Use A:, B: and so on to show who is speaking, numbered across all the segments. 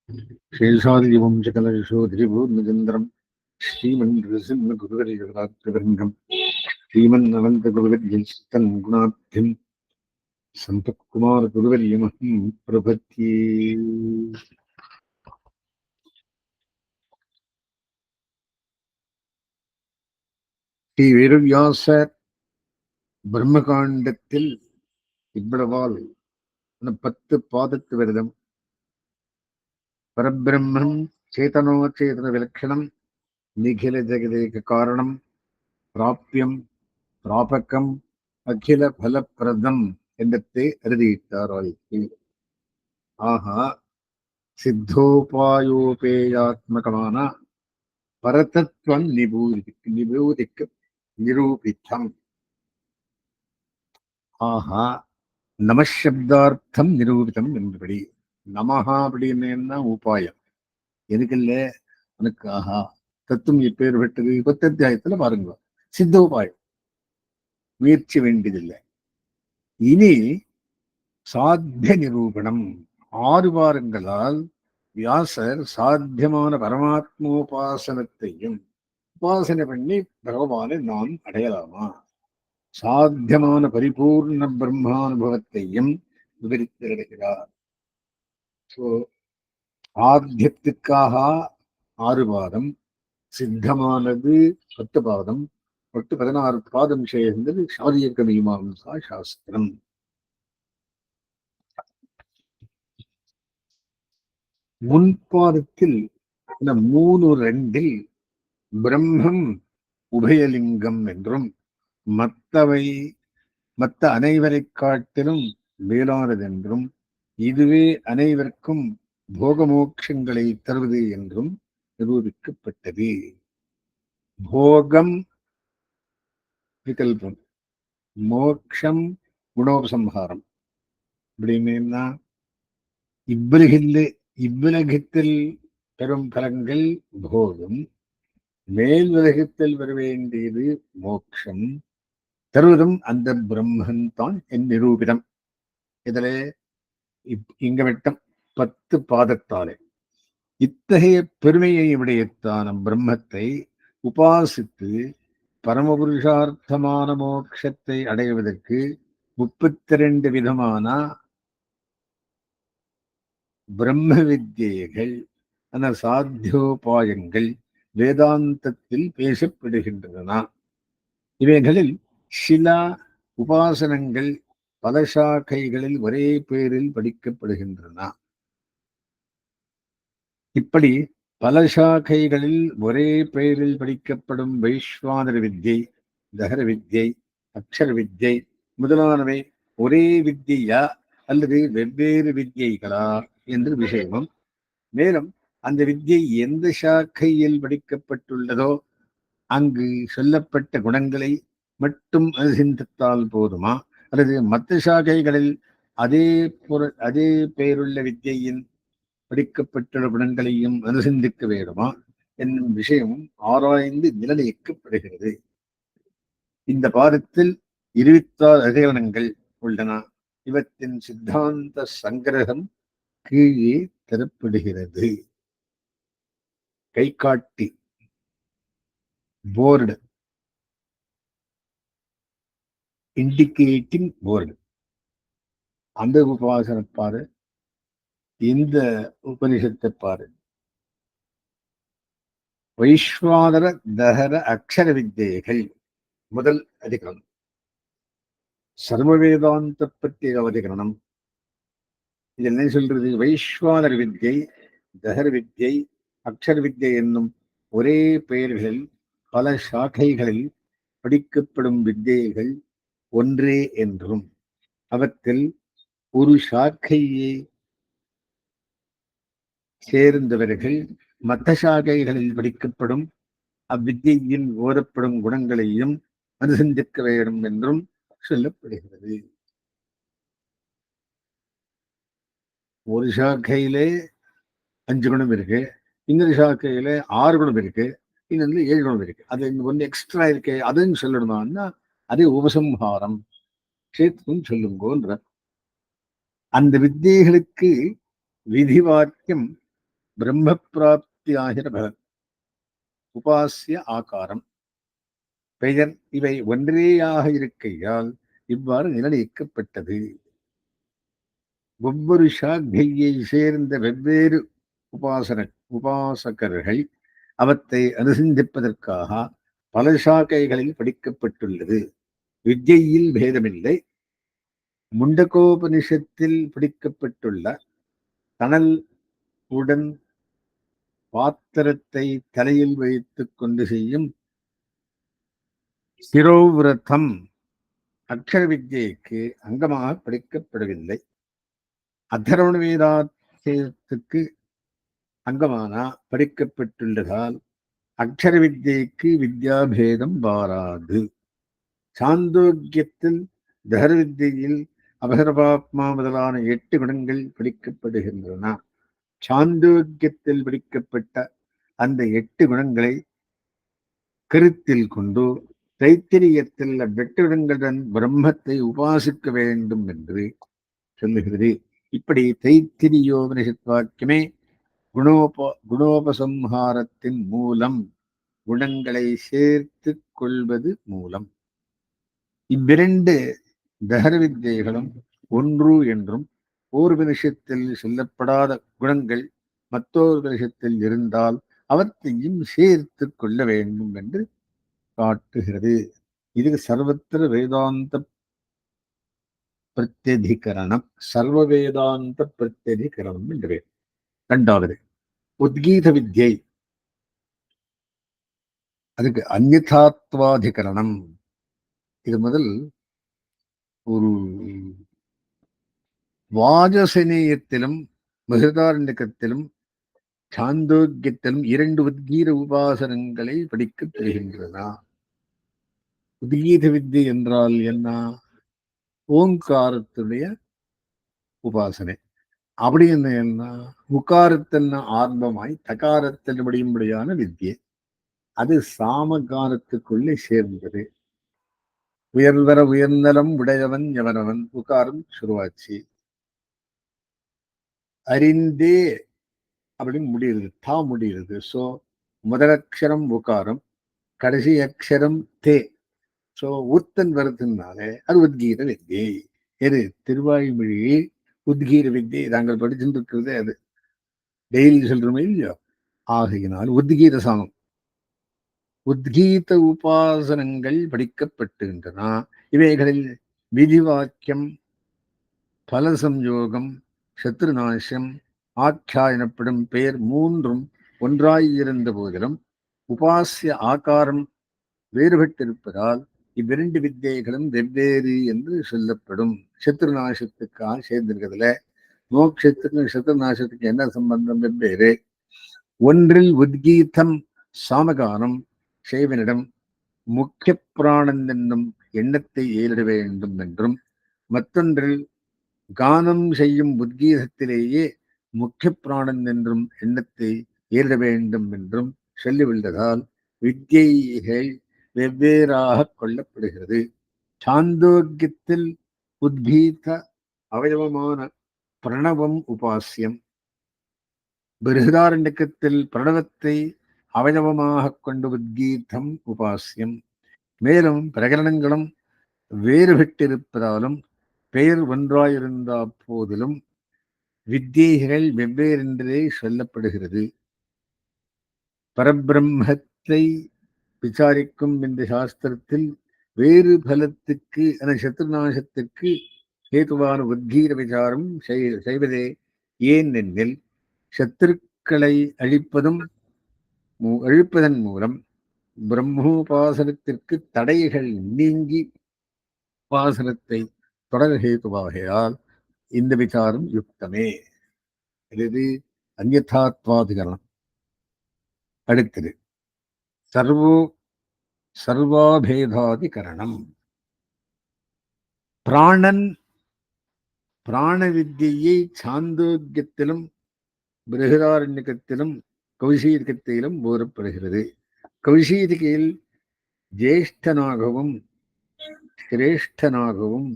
A: शेषादिवंशकलयशोधिरिभूर्णचन्द्रम् श्रीमन्नृसिंहगुरुवर्यगदात्रिवृन्दम् श्रीमन्ननन्तगुरुवर्यस्तम् गुणाब्धिम् सम्पत्कुमारगुरुवर्यमहम् प्रपद्ये। ஸ்ரீ வேதவியாசர் பிரம்மகாண்டத்தில் இவ்வளவால் 10 பாதத்து விரதம் பரபிரம்மம் சேதனோச்சேதன விலட்சணம் நிகில ஜெகதேக காரணம் பிராபியம் பிராபகம் அகில பலப்பிரதம் என்றத்தை அறுதியிட்டார். ஆகா சித்தோபாயோபேயாத்மகமான பரதத்துவம் நிபூதிக்கு நிரூபித்தம். ஆஹா நமசப்தார்த்தம் நிரூபித்தம் என்பபடி நமஹா அப்படின்னு உபாயம் எதுக்கில்ல உனக்கு ஆஹா தத்துவம் எப்பேர் பெற்றது 10 அத்தியாயத்துல பாருங்க. சித்தோபாயம் முயற்சி வேண்டியதில்லை. இனி சாத்திய நிரூபணம் 6 வாரங்களால் வியாசர் சாத்தியமான பரமாத்மோபாசனத்தையும் உபாசனை பண்ணி பகவானை நாம் அடையலாமா, சாத்தியமான பரிபூர்ண பிரம்மானுபவத்தையும் விவரித்து வருகிறார். ஆத்தியத்துக்காக 6 பாதம், சித்தமானது 10 பாதம், 16 பாதம் சேர்ந்தது சாரியக மீமாம்சா சாஸ்திரம். முன்பாதத்தில் 3:2 பிரம்மம் உபயலிங்கம் என்றும் மற்ற அனைவரை காட்டிலும் மேலானதென்றும் இதுவே அனைவருக்கும் போகமோட்சங்களை தருவது என்றும் நிரூபிக்கப்பட்டது. போகம் விகல்பம், மோட்சம் குணோபசம்ஹாரம். அப்படின்னா இவ்வுலகத்தில் பெறும் பலங்கள் போகம், மேல் உலகத்தில் வர வேண்டியது மோட்சம் தருவதும் அந்த பிரம்மன் தான் என் நிரூபிதம். இதுல இங்க விட்டம் 10 பாதத்தாலே இத்தகைய பெருமையை உடையத்தான பிரம்மத்தை உபாசித்து பரமபுருஷார்த்தமான மோட்சத்தை அடைவதற்கு 32 விதமான பிரம்ம வித்யைகள், அந்த சாத்தியோபாயங்கள் வேதாந்தத்தில் பேசப்படுகின்றன. இவைகளில் சில உபாசனங்கள் பல சாக்கைகளில் ஒரே பேரில் படிக்கப்படுகின்றன. இப்படி பல சாக்கைகளில் ஒரே பெயரில் படிக்கப்படும் வைஸ்வானர வித்யை, தகர வித்யை, அக்ஷர வித்யை முதலானவை ஒரே வித்யா அல்லது வெவ்வேறு வித்யைகளா என்று விஷயமும், மேலும் அந்த வித்யை எந்த சாக்கையில் படிக்கப்பட்டுள்ளதோ அங்கு சொல்லப்பட்ட குணங்களை மட்டும் அனுசந்தித்தால் போதுமா, அல்லது மற்ற சாக்கைகளில் அதே பெயருள்ள வித்யின் படிக்கப்பட்டுள்ள குணங்களையும் அனுசந்திக்க வேண்டுமா என்னும் விஷயமும் ஆராய்ந்து நிர்ணயிக்கப்படுகிறது. இந்த பாடத்தில் 26 அதிகரணங்கள் உள்ளன. இவற்றின் சித்தாந்த சங்கிரகம் கீழே தரப்படுகிறது. கைகாட்டி போர்டு, இண்டிகேட்டிங் போர்டு. அந்த உபாசனை பாரு, இந்த உபனிஷத்தை பாரு. வைஸ்வானர தகர அக்ஷர வித்யைகள் முதல் அதிகரணம். சர்வ வேதாந்த பற்றிய அதிகரணம். இது என்ன சொல்றது? வைஸ்வானர வித்யை, தகர வித்யை, அக்ஷர வித்யை என்னும் ஒரே பெயர்களில் பல சாக்கைகளில் படிக்கப்படும் வித்யைகள் ஒன்றே என்றும் அவற்றில் ஒரு சாக்கையை சேர்ந்தவர்கள் மற்ற சாக்கைகளில் படிக்கப்படும் அவ்வித்யின் ஓரப்படும் குணங்களையும் அனுசந்திக்க வேண்டும் என்றும் சொல்லப்படுகிறது. ஒரு சாக்கையிலே 5 குணம் இருக்கு, இன்னொரு சாக்கையில 6 குணம் இருக்கு, இன்னொன்று 7 குணம் இருக்கு. அது ஒன்று எக்ஸ்ட்ரா இருக்கு, அதுன்னு சொல்லணுமான்னா அது உபசம்ஹாரம் சேர்த்தும் சொல்லுங்கோன்ற. அந்த வித்தியைகளுக்கு விதி வாக்கியம் பிரம்ம பிராப்தி ஆகிற பலன், உபாசிய ஆகாரம், பெயர் இவை ஒன்றேயாக இருக்கையால் இவ்வாறு நிர்ணயிக்கப்பட்டது. ஒவ்வொரு சாக்கையை சேர்ந்த வெவ்வேறு உபாசகர்கள் அவற்றை அனுசந்திப்பதற்காக பல சாக்கைகளில் படிக்கப்பட்டுள்ளது. வித்யையில் பேதமில்லை. முண்டகோபனிஷத்தில் படிக்கப்பட்டுள்ள தணல் உடன் பாத்திரத்தை தலையில் வைத்துக் கொண்டு செய்யும் சிரோவிரதம் அக்ஷர வித்யைக்கு அங்கமாக படிக்கப்படவில்லை. அதர்வண வேதாந்தத்துக்கு அங்கமான படிக்கப்பட்டுள்ளதால் அக்ஷர வித்யைக்கு வித்யாபேதம் வாராது. சாந்தோக்கியத்தில் தஹர வித்தியில் அபகரபாத்மா முதலான 8 குணங்கள் படிக்கப்படுகின்றன. சாந்தோக்கியத்தில் படிக்கப்பட்ட அந்த 8 குணங்களை கருத்தில் கொண்டு தைத்திரியத்தில் அவ்வெட்டு குணங்களுடன் பிரம்மத்தை உபாசிக்க வேண்டும் என்று சொல்லுகிறது. இப்படி தைத்திரியோபனிஷத் வாக்கியமே குணோபசம்ஹாரத்தின் மூலம், குணங்களை சேர்த்து கொள்வது மூலம். இவ்விரண்டு தஹர வித்யைகளும் ஒன்று என்றும், ஓர்பனிஷத்தில் சொல்லப்படாத குணங்கள் மற்றொரு உபனிஷத்தில் இருந்தால் அவற்றையும் சேர்த்து கொள்ள வேண்டும் என்று காட்டுகிறது. இது சர்வத்திர வேதாந்த பிரத்யதிகரணம், சர்வ வேதாந்த பிரத்யதிகரணம் என்று பேர். இரண்டாவது உத்கீத வித்யை, அதுக்கு அந்நிதாத்வாதிகரணம். இது முதல் ஒரு வாஜசனேயத்திலும் மிருதாரண்யத்திலும் சாந்தோக்கியத்திலும் 2 உத்கீத உபாசனங்களை படிக்கப் பெறுகின்றன. உத்கீத வித்யை என்றால் என்ன? ஓங்காரத்துடைய உபாசனை. அப்படி என்ன? உக்காரத்தின் ஆரம்பமாய் தகாரத்தில் முடியும்படியான வித்யை. அது சாமகானத்துக்குள்ளே சேர்ந்தது. உயர்வர உயர்நலம் உடையவன் எவனவன், உக்காரம் சுருவாச்சு. அறிந்தே அப்படின்னு முடியுது, தா முடியுது. ஸோ முதலக்ஷரம் உக்காரம், கடைசி அக்ஷரம் தே. ஸோ உத்தன் வருதுனாலே அது உத்கீத வித்யை. எது திருவாய்மொழி உத்கீத வித்யை நாங்கள் படிச்சுட்டு இருக்கிறதே அது. டெய்லி சொல்றோமே இல்லையோ. ஆகையினால் உத்கீத சாமம், உத்கீத உபாசனங்கள் படிக்கப்பட்டுகின்றன. இவைகளில் விதிவாக்கியம், பலசம்யோகம், சத்ருநாசம், ஆக்கியாயனப்படும் பெயர் மூன்றும் ஒன்றாயிருந்த போதிலும் உபாசிய ஆகாரம் வேறுபட்டிருப்பதால் இவ்விரண்டு வித்தியைகளும் வெவ்வேறு என்று சொல்லப்படும். சத்ருநாசத்துக்காக சேர்ந்திருக்கிறதுல மோட்சத்துக்கும் சத்ருநாசத்துக்கு என்ன சம்பந்தம்? வெவ்வேறு. ஒன்றில் உத்கீதம் சாமகானம் செய்வனிடம் முக்கிய பிராணன் என்னும் எண்ணத்தை ஏறிட வேண்டும் என்றும், மற்றொன்றில் கானம் செய்யும் உத்கீதத்திலேயே முக்கிய பிராணன் என்றும் எண்ணத்தை ஏறிட வேண்டும் என்றும் சொல்லிவிட்டதால் வித்யைகள் வெவ்வேறாக கொள்ளப்படுகிறது. சாந்தோக்கியத்தில் உத்கீத அவயவமான பிரணவம் உபாசியம், பிருஹதாரண்யக்கத்தில் பிரணவத்தை அவயவமாக கொண்ட உத்கீதம் உபாசியம். மேலும் பிரகரணங்களும் வேறுபட்டிருப்பதாலும் பெயர் ஒன்றாயிருந்த போதிலும் வித்தியைகள் வெவ்வேறென்றே சொல்லப்படுகிறது. பரபிரம்மத்தை விசாரிக்கும் இந்த சாஸ்திரத்தில் வேறு பலத்துக்கு என சத்ருநாசத்திற்கு ஹேதுவான உத்கீத விசாரம் செய்வதே ஏன் எனில், சத்துருக்களை அழிப்பதன் மூலம் பிரம்மோபாசனத்திற்கு தடைகள் நீங்கி உபாசனத்தை தொடர் ஹேதுவாகையால் இந்த விசாரம் யுக்தமே. இது அந்யதாத்வாதிகரணம். அடுத்தது சர்வாபேதாதிகரணம். பிராண வித்தியை சாந்தோக்கியத்திலும் பிருஹதாரண்யத்திலும் கௌஷீதிகத்திலும் கூறப்படுகிறது. கௌஷீதிகையில் ஜேஷ்டனாகவும் சிரேஷ்டனாகவும்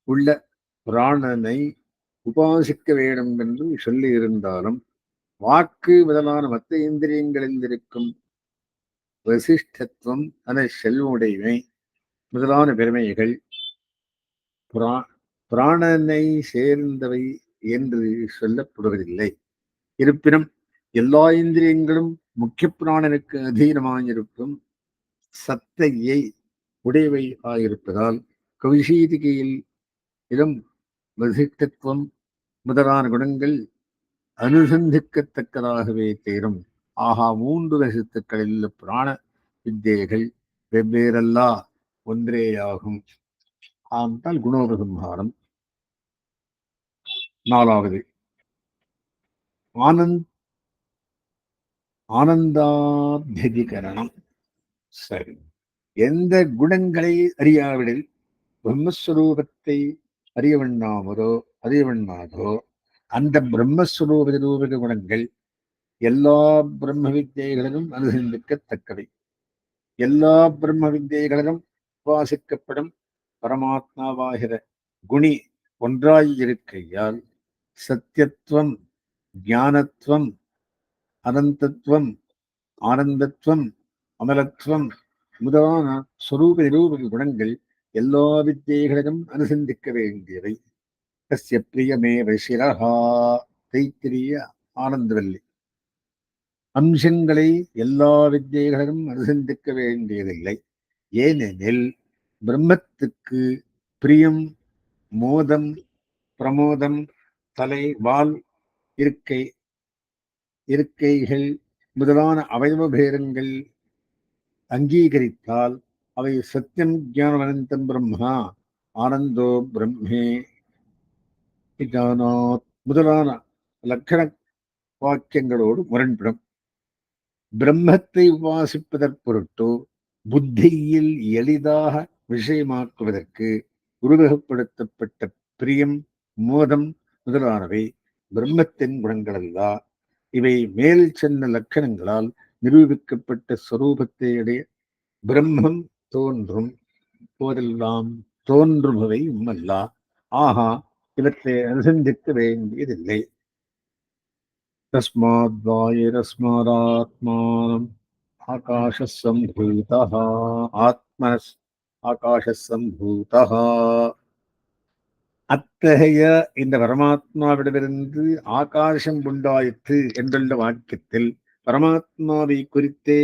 A: உள்ள பிராணனை உபாசிக்க வேண்டும் என்று சொல்லி இருந்தாலும் வாக்கு முதலான மத்த இந்திரியங்களில் இருக்கும் வசிஷ்டத்துவம், செல்வமுடைமை முதலான பெருமைகள் பிராணனை சேர்ந்தவை என்று சொல்லப்படுவதில்லை. இருப்பினும் எல்லா இந்திரியங்களும் முக்கிய பிராணனுக்கு அதீனமாயிருக்கும் சத்தையை உடையவை ஆயிருப்பதால் கௌஷீதிகையில் இடம் வசிஷ்டத்துவம் முதலான குணங்கள் அனுசந்திக்கத்தக்கதாகவே தேரும். ஆகா, 3 வசித்துக்களில் பிராண வித்தியைகள் வெவ்வேறல்லா, ஒன்றேயாகும். ஆண்டால் குணோபசம்ஹாரம். 4வது ஆனந்தாபியதிகரணம். சரி, எந்த குணங்களை அறியாவிடில் பிரம்மஸ்வரூபத்தை அறியவண்ணாதோ அந்த பிரம்மஸ்வரூப குணங்கள் எல்லா பிரம்ம வித்தியைகளிலும் அனுசந்திக்கத்தக்கவை. எல்லா பிரம்ம வித்தியைகளிலும் உபாசிக்கப்படும் பரமாத்மாவாகிற குணி ஒன்றாயிருக்கையால் சத்தியத்துவம், ஞானத்துவம், அனந்தத்துவம், ஆனந்தத்துவம், அமலத்துவம் முதலான ஸ்வரூப நிரூபக குணங்கள் எல்லா வித்தியைகளிலும் அனுசந்திக்க வேண்டியவை. தஸ்ய பிரியமேவ சிரஹா. தைத்திரிய ஆனந்தவல்லி. அம்சங்களை எல்லா வித்தியைகளிலும் அனுசந்திக்க வேண்டியதில்லை. ஏனெனில் பிரம்மத்துக்கு பிரியம், மோதம், பிரமோதம், தலை, வால், இருக்கைகள் முதலான அவயவ பேரங்கள் அங்கீகரித்தால் அவை சத்தியம், ஞானம், அனந்தம் பிரம்மா, ஆனந்தோ பிரம்மே முதலான லட்சண வாக்கியங்களோடு முரண்படும். பிரம்மத்தை உபாசிப்பதற்பொருட்டு புத்தியில் எளிதாக விஷயமாக்குவதற்கு உருவகப்படுத்தப்பட்ட பிரியம், மோதம் முதலானவை பிரம்மத்தின் குணங்களல்ல. இவை மேல் சென்ன லட்சணங்களால் நிரூபிக்கப்பட்ட ஸ்வரூபத்தையுடைய பிரம்மம் தோன்றும் போதெல்லாம் தோன்றுபவை உம்மல்ல. ஆகா, இவற்றை அனுசந்திக்க வேண்டியதில்லை. தஸ்மாத்வாயுரஸ்மாராத்மானம் ஆகாசசம்பூதः ஆத்மனஸ் ஆகாசசம்பூதः. அத்தகைய இந்த பரமாத்மாவிடமிருந்து ஆகாசம் உண்டாயிற்று என்றுள்ள வாக்கியத்தில் பரமாத்மாவை குறித்தே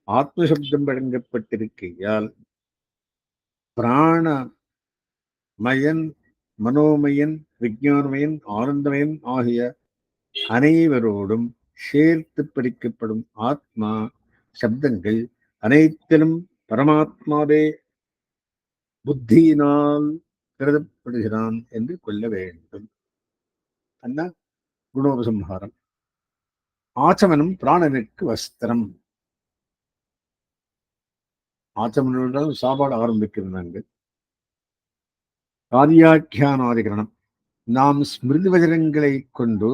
A: ஆத்மசப்தம் வழங்கப்பட்டிருக்கையால் பிராணமயன், மனோமயன், விஞ்ஞானமயன், ஆனந்தமயன் ஆகிய அனைவரோடும் சேர்த்து படிக்கப்படும் ஆத்மா சப்தங்கள் அனைத்திலும் பரமாத்மாவே புத்தியினால் கருதப்படுகிறான் என்று கொள்ள வேண்டும். அண்ணா குணோபசம்ஹாரம். ஆச்சமனம் பிராணனுக்கு வஸ்திரம். ஆச்சமனம் சாப்பாடு ஆரம்பிக்கிறாங்க. காரியாக்கியானாதிகரணம். நாம் ஸ்மிருதி வஜனங்களை கொண்டு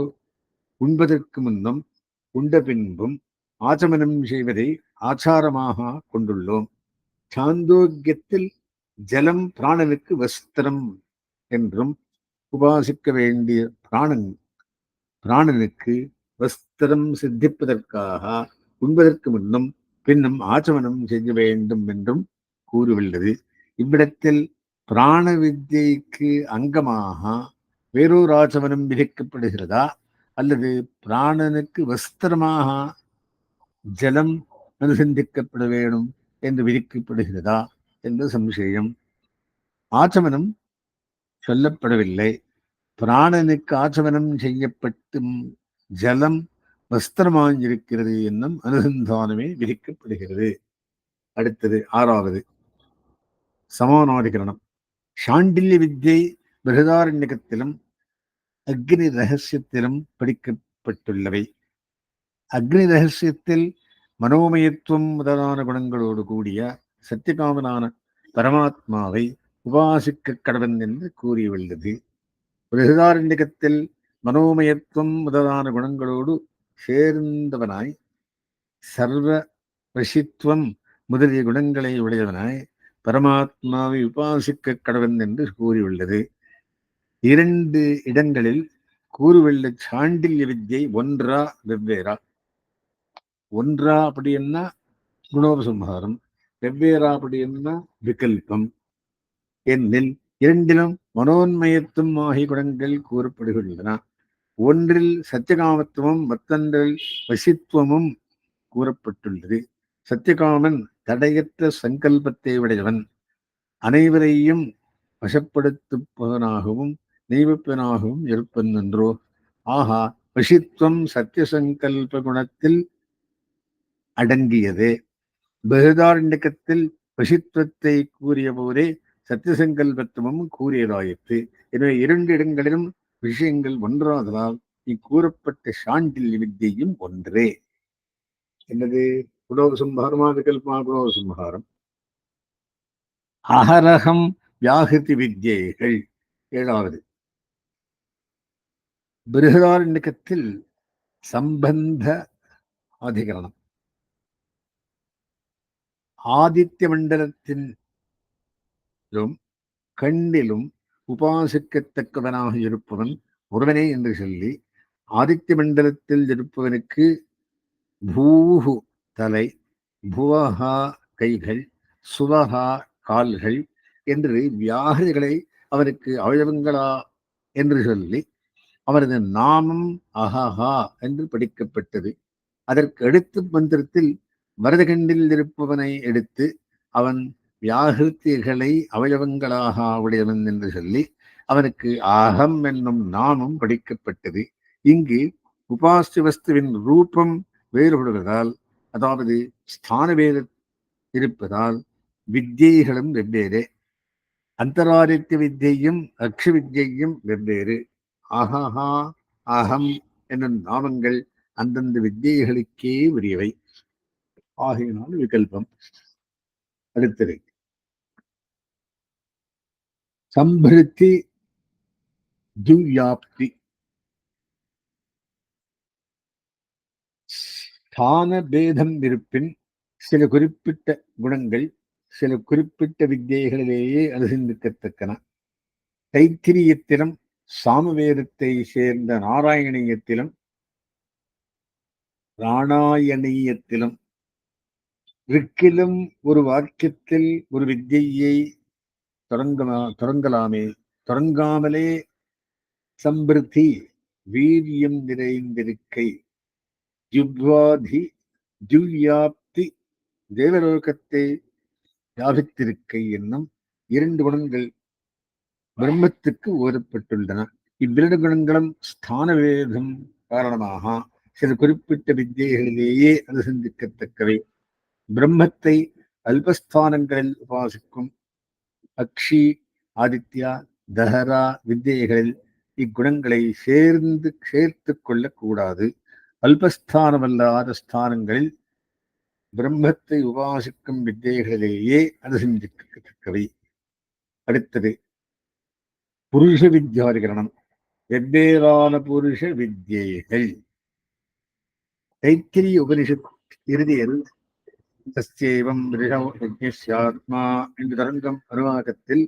A: உண்பதற்கு முன்னும் உண்ட பின்பும் ஆச்சமனம் செய்வதை ஆச்சாரமாக கொண்டுள்ளோம். சாந்தோக்கியத்தில் ஜலம் பிராணனுக்கு வஸ்திரம் என்றும் உபாசிக்க வேண்டிய பிராணனுக்கு வஸ்திரம் சித்திப்பதற்காக உண்பதற்கு முன்னும் பின்னும் ஆச்சமனம் செய்ய வேண்டும் என்றும் கூறியுள்ளது. இவ்விடத்தில் பிராண வித்தியைக்கு அங்கமாக வேறொரு ஆச்சமனம் விதிக்கப்படுகிறதா அல்லது பிராணனுக்கு வஸ்திரமாக ஜலம் அனுசந்திக்கப்பட வேணும் என்று விதிக்கப்படுகிறதா என்று சம்சயம். ஆச்சமனம் சொல்லப்படவில்லை. பிராணனுக்கு ஆச்சமனம் செய்யப்பட்டும் ஜலம் வஸ்திரமாயிருக்கிறது என்னும் அனுசந்தானமே விதிக்கப்படுகிறது. அடுத்தது 6வது சமானாதிகரணம். சாண்டில்ய வித்யை பிருகதாரண்யகத்திலும் அக்னி ரகசியத்திலும் படிக்கப்பட்டுள்ளவை. அக்னி ரகசியத்தில் மனோமயத்துவம் முதலான குணங்களோடு கூடிய சத்தியகாமனான பரமாத்மாவை உபாசிக்க கடவன் என்று கூறியுள்ளது. பிருகதாரண்யகத்தில் மனோமயத்துவம் முதலான குணங்களோடு சேர்ந்தவனாய் சர்வ வசித்துவம் முதலிய குணங்களை உடையவனாய் பரமாத்மாவை உபாசிக்க கடவன் என்று கூறியுள்ளது. 2 இடங்களில் கூறுவெள்ள சாண்டில்ய வித்யை ஒன்றா வெவ்வேறா? ஒன்றா அப்படின்னா குணோபசம்ஹாரம், வெவ்வேறா அப்படின்னா விகல்பம் என்னில் இரண்டிலும் மனோன்மயத்துவம் ஆகிய குணங்கள் கூறப்படுகின்றன. ஒன்றில் சத்தியகாமத்துவம், மற்றொன்றில் வசித்துவமும் கூறப்பட்டுள்ளது. சத்தியகாமன் தடையற்ற சங்கல்பத்தை உடையவன், அனைவரையும் வசப்படுத்துப்பவனாகவும் நெய்வப்பனாகவும் இருப்பன் என்றோ. ஆகா, வசித்துவம் சத்திய சங்கல்ப குணத்தில் அடங்கியது. பகதாரண்யக்கத்தில் வசித்துவத்தை கூறிய போதே சத்தியசங்கல்பத்துவம் கூறியதாயிற்று. எனவே இரண்டு இடங்களிலும் விஷயங்கள் ஒன்றாததால் இக்கூறப்பட்ட சாண்டில்ய வித்தியும் ஒன்றே. என்னது? குணோபசம்ஹாரமா விகல்பமா? குணோபசம்ஹாரம். அகரகம் வியாகிருதி வித்யைகள். ஏழாவது, பிருகதாரண்யக்கத்தில் சம்பந்த அதிகரணம். ஆதித்ய மண்டலத்திலும் கண்ணிலும் உபாசிக்கத்தக்கவனாக இருப்பவன் ஒருவனே என்று சொல்லி, ஆதித்ய மண்டலத்தில் இருப்பவனுக்கு பூஹு தலை, புவஹா கைகள், சுவஹா கால்கள் என்று வியாகிரிகளை அவனுக்கு அவயவங்களா என்று சொல்லி அவரது நாமம் அஹஹா என்று படிக்கப்பட்டது. அதற்கு அடுத்த மந்திரத்தில் வரதகண்டில் இருப்பவனை எடுத்து அவன் வியாகிருத்திகளை அவயவங்களாக உடையவன் என்று சொல்லி அவனுக்கு அகம் என்னும் நாமம் படிக்கப்பட்டது. இங்கு உபாசிய வஸ்துவின் ரூபம் வேறுபடுவதால், அதாவது ஸ்தான வேறு இருப்பதால் வித்யைகளும் வெவ்வேறு. அந்தராதித்ய வித்யையும் அக்ஷ வித்யையும் வெவ்வேறு. அஹஹா, அகம் என்னும் நாமங்கள் அந்தந்த வித்யைகளுக்கே உரியவை ஆகையினால் விகல்பம். அடுத்தது சம்பிருத்தி துவ்யாப்தி. ஸ்தான பேதம் இருப்பின் சில குறிப்பிட்ட குணங்கள் சில குறிப்பிட்ட வித்தியைகளிலேயே அனுசந்திக்கத்தக்கன. தைத்திரியத்திலும் சாமவேதத்தை சேர்ந்த நாராயணியத்திலும் ராணாயணீயத்திலும் ரிக்கிலும் ஒரு வாக்கியத்தில் ஒரு வித்தியை தொடங்கலாமே, தொடங்காமலே சம்பிருத்தி வீரியம் நிறைந்திருக்கை, ஜுப்வாதி ஜுவ்யாப்தி தேவலோகத்தை வியாபித்திருக்கை என்னும் இரண்டு குணங்கள் பிரம்மத்துக்கு ஓதப்பட்டுள்ளன. இவ்விரண்டு குணங்களும் ஸ்தான வேதம் காரணமாக சில குறிப்பிட்ட வித்தியைகளிலேயே அனுசந்திக்கத்தக்கவை. பிரம்மத்தை அல்பஸ்தானங்களில் உபாசிக்கும் அக்ஷி, ஆதித்யா, தஹரா வித்தியைகளில் இக்குணங்களை சேர்த்து கொள்ளக்கூடாது. அல்பஸ்தானமல்லாத ஸ்தானங்களில் பிரம்மத்தை உபாசிக்கும் வித்தியைகளிலேயே அனுசந்திக்கத்தக்கவை. அடுத்தது புருஷ வித்யாதிகரணம். வெவ்வேறான புருஷ வித்யைகள். தைத்திரிய உபனிஷத் இறுதியில் தஸ்யேவம் ரிஷாத்மா என்று தரங்கம் அனுவாகத்தில்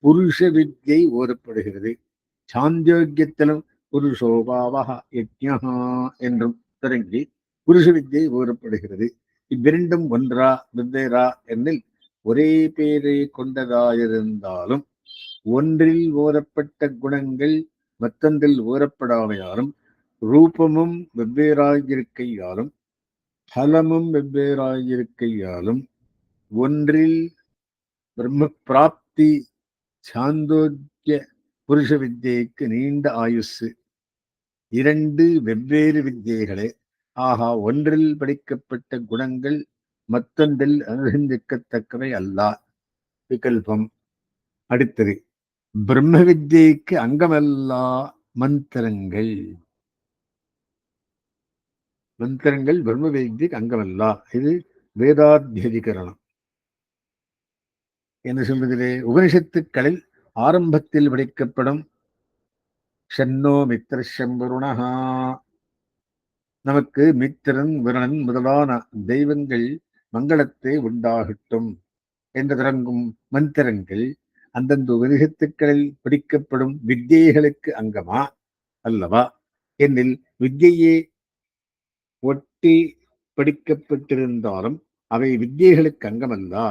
A: புருஷ வித்யை ஓதப்படுகிறது. சாந்தியோக்கியத்திலும் புருஷோபாவ யஜ்ஞா என்றும் தொடங்கி புருஷ வித்யை ஓதப்படுகிறது. இவ்விரண்டும் ஒன்றா வெவ்வேறா என்னில் ஒரே பேரை கொண்டதாயிருந்தாலும் ஒன்றில் ஓதப்பட்ட குணங்கள் மற்றொன்றில் ஓதப்படாமையாலும் ரூபமும் வெவ்வேறாயிருக்கையாலும் பலமும் வெவ்வேறாயிருக்கையாலும் ஒன்றில் பிரம்ம பிராப்தி சாந்தோக்கிய புருஷ வித்யைக்கு நீண்ட ஆயுசு, இரண்டு வெவ்வேறு வித்யைகளே. ஆகா, ஒன்றில் படிக்கப்பட்ட குணங்கள் மற்றொன்றில் அனுசந்திக்கத்தக்கவை அல்ல, விகல்பம். அடுத்தது பிரம்ம வித்யைக்கு அங்கமல்லா மந்திரங்கள். மந்திரங்கள் பிரம்ம வித்யைக்கு அங்கமல்ல. இது வேதாத்தியதிகரணம். என்ன சொல்வதிலே உபனிஷத்துக்களில் ஆரம்பத்தில் படிக்கப்படும் ஷன்னோ மித்திரஷம் வருணஹா, நமக்கு மித்திரன் வருணன் முதலான தெய்வங்கள் மங்களத்தை உண்டாகட்டும் என்று தொடங்கும் மந்திரங்கள் அந்தந்த உபனிஷத்துக்களில் படிக்கப்படும் வித்தியைகளுக்கு அங்கமா, அல்லவா? என்னில் வித்யையே ஒட்டி படிக்கப்பட்டிருந்தாலும் அவை வித்யைகளுக்கு அங்கமல்லா.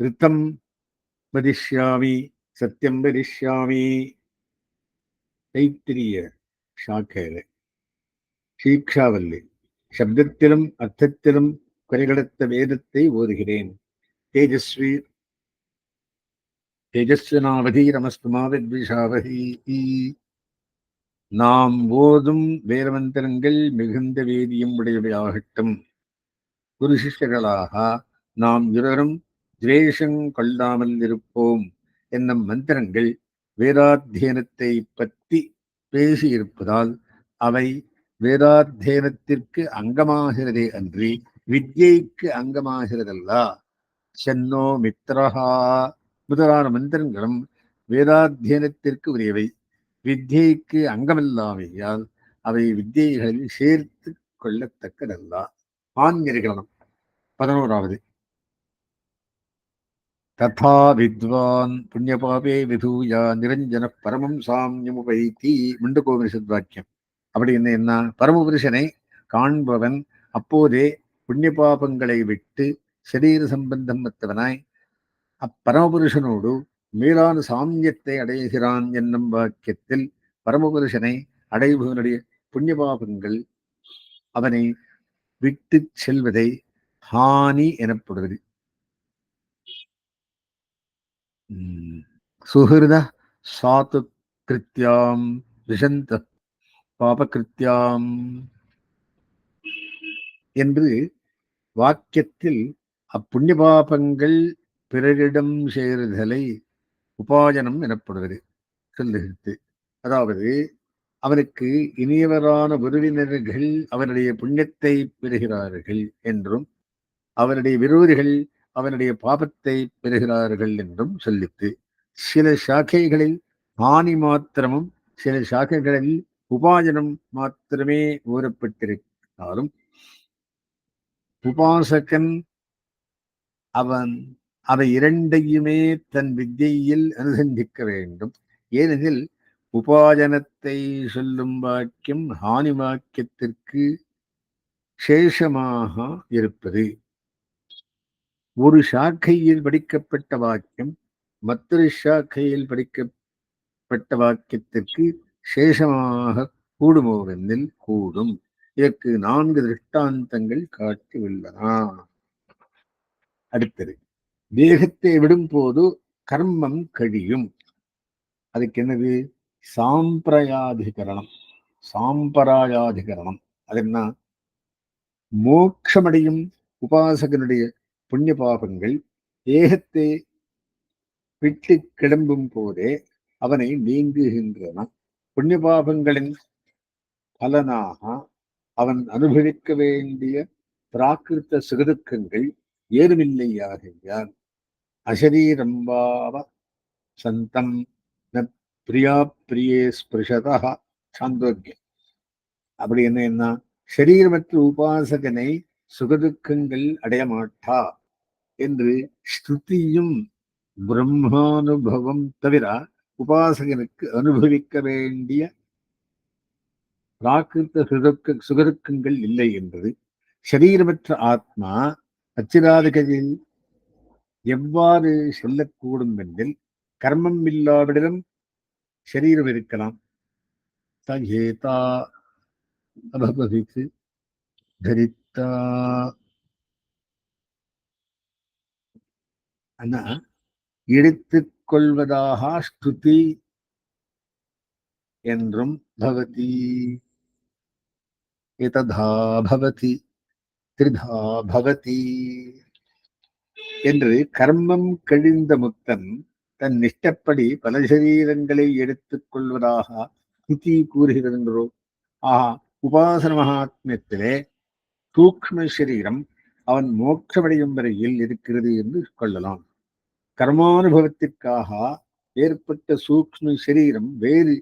A: ரித்தம் வதிஷ்யாமி சத்தியம் வதிஷ்யாமி. தைத்திரிய சாக்கையில சீக்ஷாவல்லி சப்தத்திலும் அர்த்தத்திலும் குறைகடத்த வேதத்தை ஓதுகிறேன். தேஜஸ்வி தேஜஸ்வனாவதீரமஸ்துமா வித்விஷாவதி. நாம் ஓதும் வேதமந்திரங்கள் மிகுந்த வேதியும் உடையவையாகட்டும். குரு சிஷ்யர்களாக நாம் இருவரும் துவேஷம் கொள்ளாமல் இருப்போம் என்னும் மந்திரங்கள் வேதாத்தியனத்தை பற்றி பேசியிருப்பதால் அவை வேதாத்தியனத்திற்கு அங்கமாகிறதே அன்றி வித்யைக்கு அங்கமாகிறதல்ல. சென்னோ மித்ரஹா முதலான மந்திரங்களும் வேதாத்தியனத்திற்கு உரியவை, வித்யைக்கு அங்கமில்லாமையால் அவை வித்யைகளில் சேர்த்து கொள்ளத்தக்கதல்ல. ஆண்யரிகரணம் 11வது. ததா வித்வான் புண்ணியபாபே விதூயா நிரஞ்சன பரமம் சாமியமுபைத்தி. முண்டகோபனிஷத் வாக்கியம். அப்படி என்ன? பரமபுருஷனை காண்பவன் அப்போதே புண்ணிய பாபங்களை விட்டு சரீர சம்பந்தம் மற்றவனாய் அப்பரமபுருஷனோடு மேலான சாமியத்தை அடைகிறான் என்னும் வாக்கியத்தில் பரமபுருஷனை அடைபவனுடைய புண்ணிய பாபங்கள் அவனை விட்டு செல்வதை ஹானி எனப்படுவது. சுஹிருத சாத்து கிருத்தியாம் விஷந்த பாபகிருத்தியாம் என்று வாக்கியத்தில் அப்புண்ணிய பாபங்கள் பிறரிடம் சேருதலை உபாயனம் எனப்படுவது சொல்லுகிறது. அதாவது அவனுக்கு இனியவரான உறவினர்கள் அவனுடைய புண்ணியத்தை பெறுகிறார்கள் என்றும் அவனுடைய விரோதிகள் அவனுடைய பாபத்தை பெறுகிறார்கள் என்றும் சொல்லித்து, சில சாக்கைகளில் ஹானி மாத்திரமும் சில சாக்கைகளில் உபாயனம் மாத்திரமே கூறப்பட்டிருந்தாலும் உபாசகன் அவன் அவை இரண்டையுமே தன் வித்யையில் அனுசந்திக்க வேண்டும். ஏனெனில் உபாயனத்தை சொல்லும் வாக்கியம் ஹானி வாக்கியத்திற்கு சேஷமாக இருப்பது. ஒரு சாக்கையில் படிக்கப்பட்ட வாக்கியம் மற்றொரு சாக்கையில் படிக்கப்பட்ட வாக்கியத்திற்கு சேஷமாக கூடுமோவெனில் கூடும். இதற்கு 4 திருஷ்டாந்தங்கள் காட்டியுள்ளன. அடுத்தது, தேகத்தை விடும் போது கர்மம் கழியும். அதுக்கு என்னது? சாம்பிரயாதிகரணம். சாம்பராயாதிகரணம் அது என்ன? மோட்சமடையும் உபாசகனுடைய புண்ணிய பாபங்கள் தேகத்தை விட்டு கிளம்பும் போதே அவனை நீங்குகின்றன. புண்ணிய பாபங்களின் பலனாக அவன் அனுபவிக்க வேண்டிய பிராகிருத்த சுகதுக்கங்கள் ஏதுமில்லையாகையால் அசரீரம்பாவ சந்தம் ந பிரியா பிரியே ஸ்பிருஷதா. சாந்தோக்கியம். அப்படி என்ன? சரீரமற்ற உபாசகனை சுகதுக்கங்கள் அடையமாட்டா என்று ஸ்ருதியும் பிரம்மானுபவம் தவிர உபாசகனுக்கு அனுபவிக்க வேண்டிய பிராகிருத்த சுகதுக்கங்கள் இல்லை என்பது. சரீரமற்ற ஆத்மா அச்சிராதிகளில் எவ்வாறு செல்லக்கூடும் என்றில் கர்மம் இல்லாவிடம் சரீரம் இருக்கலாம். தகேதா அபபவித்து தரித்தா. ஆனா எடுத்துக் கொள்வதாக ஸ்ருதி என்றும் பவதி ஏததா பவதி திரிதா பவதி என்று கர்மம் கழிந்த முத்தன் தன் நிஷ்டப்படி பல சரீரங்களை எடுத்துக் கொள்வதாக ஸ்ருதி கூறுகிறதோ. உபாசன மகாத்மியத்திலே சூக்ஷ்ம சரீரம் அவன் மோட்சமடையும் வரையில் இருக்கிறது என்று கொள்ளலாம். கர்மானுபவத்திற்காக ஏற்பட்ட சூக்ஷ்ம சரீரம் வேறு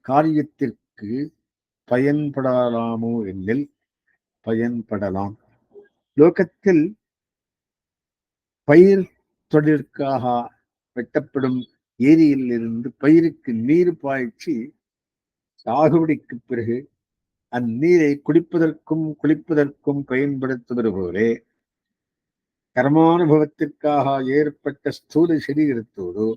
A: காரியத்திற்கு பயன்படலாமோ எனில் பயன்படலாம். லோகத்தில் பயிர் தொழிற்காக வெட்டப்படும் ஏரியில் இருந்து பயிருக்கு நீர் பாய்ச்சி சாகுபடிக்கு பிறகு அந்நீரை குடிப்பதற்கும் குளிப்பதற்கும் பயன்படுத்துவது போலே கர்மானுபவத்திற்காக ஏற்பட்ட ஸ்தூல சரீரத்தோடு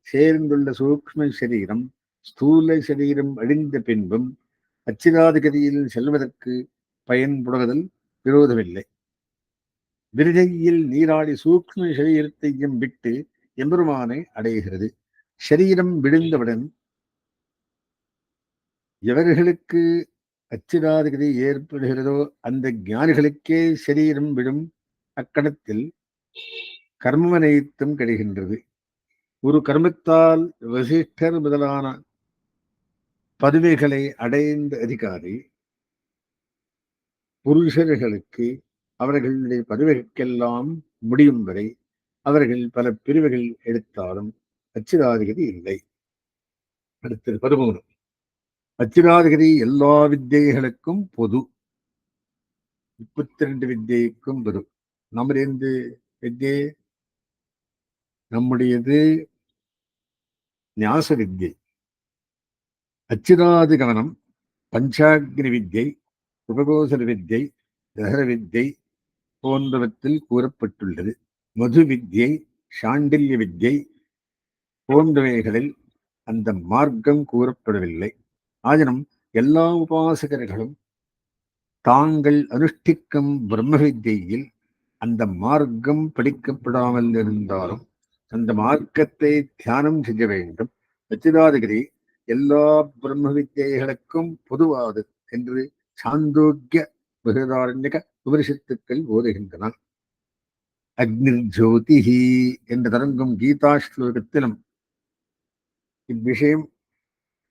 A: சேர்ந்துள்ள சூக்ஷ்ம சரீரம் ஸ்தூல சரீரம் அழிந்த பின்பும் அச்சிராதிகதியில் செல்வதற்கு பயன்படுவதில் விரோதமில்லை. விருதையில் நீராடி சூக்ஷ்ம சரீரத்தையும் விட்டு எம்பெருமானை அடைகிறது. சரீரம் விழுந்தவுடன் எவர்களுக்கு அச்சிராதிகதி ஏற்படுகிறதோ அந்த ஞானிகளுக்கே சரீரம் விடும் அக்கணத்தில் கர்மவனைத்தும் கிடைக்கின்றது. ஒரு கர்மத்தால் வசிஷ்டர் முதலான பதவிகளை அடைந்த அதிகாரி புருஷர்களுக்கு அவர்களுடைய பதவிகளுக்கெல்லாம் முடியும் வரை அவர்கள் பல பிரிவுகள் எடுத்தாலும் அச்சிராதிகதி இல்லை. அடுத்தது 13. அச்சிராதிகதி எல்லா வித்தைகளுக்கும் பொது. 32 வித்தைக்கும் பொது. நம்முடைய வித்தை நம்முடையது ஞாச வித்தை. அச்சிராதி கவனம் பஞ்சாக்னி வித்தை, உபகோசல வித்தை, தஹர வித்தை போன்றவற்றில் கூறப்பட்டுள்ளது. மது வித்யை, சாண்டில்ய வித்யை போன்றவைகளில் அந்த மார்க்கம் கூறப்படவில்லை. ஆயினும் எல்லா உபாசகர்களும் தாங்கள் அனுஷ்டிக்கும் பிரம்ம வித்யில் அந்த மார்க்கம் படிக்கப்படாமல் இருந்தாலும் அந்த மார்க்கத்தை தியானம் செய்ய வேண்டும். அச்சிராதிகிரி எல்லா பிரம்ம வித்யைகளுக்கும் பொதுவாது என்று சாந்தோக்கிய பகதாரண்யக உபனிஷத்துக்கள் ஓதுகின்றன. அக்னிர் ஜோதிஹி என்று தொடங்கும் கீதா ஸ்லோகத்திலும் இவ்விஷயம்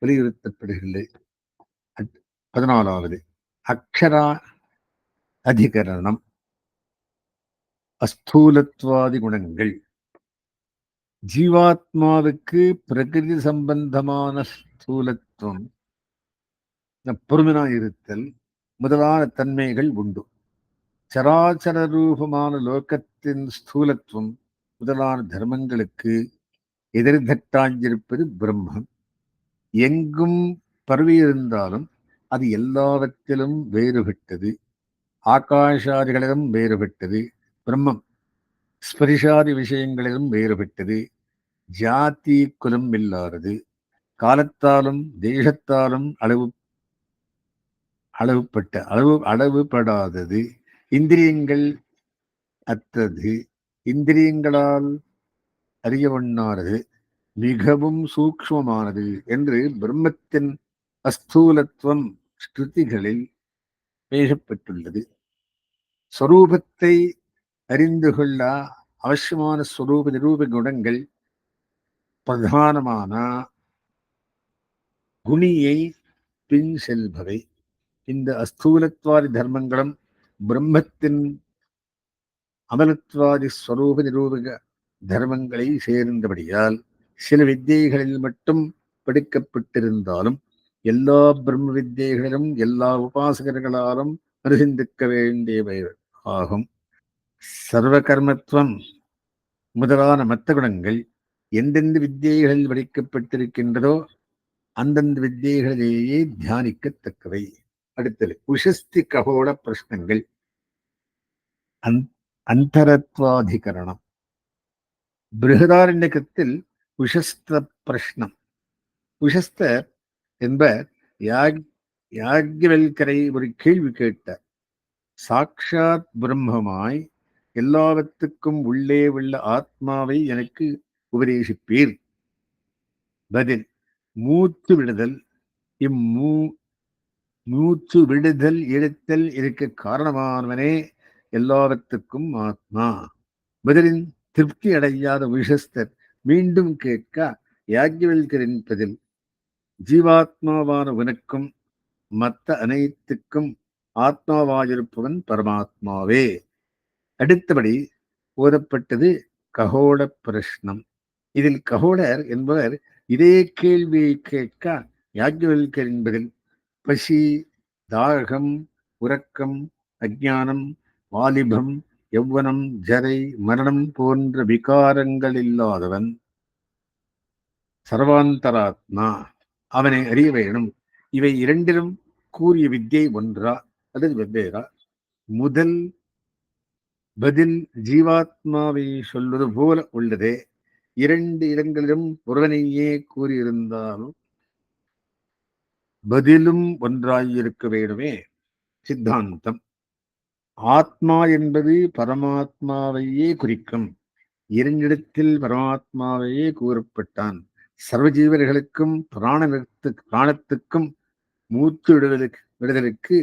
A: வலியுறுத்தப்படுகிறது. 14வது அக்ஷரா அதிகரணம். அஸ்தூலத்வாதி குணங்கள். ஜீவாத்மாவுக்கு பிரகிருதி சம்பந்தமான ஸ்தூலத்துவம், பொறுமையாயிருத்தல் முதலான தன்மைகள் உண்டு. சராச்சர ரூபமான லோகத்தின் ஸ்தூலத்துவம் முதலான தர்மங்களுக்கு எதிர்தட்டாஞ்சிருப்பது பிரம்மம். எங்கும் பரவியிருந்தாலும் அது எல்லாவற்றிலும் வேறுபட்டது. ஆகாஷாதிகளிலும் வேறுபட்டது. பிரம்மம் ஸ்பரிஷாதி விஷயங்களிலும் வேறுபட்டது. ஜாதி குலம் இல்லாதது. காலத்தாலும் தேசத்தாலும் அளவுபடாதது. இந்திரியங்கள் அற்றது. இந்திரியங்களால் அறியவண்ணானது. மிகவும் சூக்ஷ்மமானது என்று பிரம்மத்தின் அஸ்தூலத்துவம் ஸ்ருதிகளில் பேசப்பட்டுள்ளது. ஸ்வரூபத்தை அறிந்து கொள்ள அவசியமான ஸ்வரூப நிரூப குணங்கள் பிரதானமான குணியை பின் செல்பவை. இந்த அஸ்தூலத்வாதி தர்மங்களும் பிரம்மத்தின் அமலத்வாதி ஸ்வரூப நிரூபக தர்மங்களை சேர்ந்தபடியால் சில வித்தியைகளில் மட்டும் படிக்கப்பட்டிருந்தாலும் எல்லா பிரம்ம வித்தியைகளிலும் எல்லா உபாசகர்களாலும் அனுசந்திக்க வேண்டியவை ஆகும். சர்வ கர்மத்துவம் முதலான மற்ற குணங்கள் எந்தெந்த வித்தியைகளில் படிக்கப்பட்டிருக்கின்றதோ அந்தந்த வித்தியைகளிலேயே தியானிக்கத்தக்கவை. அடுத்தது உஷஸ்தி ககோட பிரஷ்னங்கள். அந்தரத்வாதிகரணம். பிருகதாரண்யகத்தில் உஷஸ்த பிரஷ்னம். உஷஸ்தர் என்பர் யாக்ஞவல்கரை ஒரு கேள்வி கேட்டார். சாக்ஷாத் பிரம்மமாய் எல்லாவற்றுக்கும் உள்ளே உள்ள ஆத்மாவை எனக்கு உபதேசிப்பீர். பதில் மூச்சு விடுதல். மூச்சு விடுதல் எழுத்தல் இருக்க காரணமானவனே எல்லாவற்றுக்கும் ஆத்மா. பதிலின் திருப்தி அடையாத விஷஸ்தர் மீண்டும் கேட்க யாக்ஞவல்கரின் பதில் ஜீவாத்மாவான உனக்கும் மற்ற அனைத்துக்கும் ஆத்மாவாயிருப்பவன் பரமாத்மாவே. அடுத்தபடி ஓதப்பட்டது ககோட பிரஷ்னம். இதில் ககோடர் என்பவர் இதே கேள்வியை கேட்க யாக்ஞவல்கர் என்பதில் பசி, தாகம், உறக்கம், அஜானம், வாலிபம், யௌவனம், ஜரை, மரணம் போன்ற விகாரங்கள் இல்லாதவன் சர்வாந்தராத்மா. அவனை அறிய வேணும். இவை இரண்டிலும் கூறிய வித்தியை ஒன்றா அல்லது வெவ்வேறா? முதல் பதில் ஜீவாத்மாவை சொல்வது போல உள்ளதே. இரண்டு இடங்களிலும் ஒருவனையே கூறியிருந்தாலும் பதிலும் ஒன்றாயிருக்க வேண்டுமே. சித்தாந்தம். ஆத்மா என்பது பரமாத்மாவையே குறிக்கும். இரண்டிடத்தில் பரமாத்மாவையே கூறப்பட்டான். சர்வஜீவர்களுக்கும் பிராணத்துக்கும் மூச்சு விடுதலுக்கு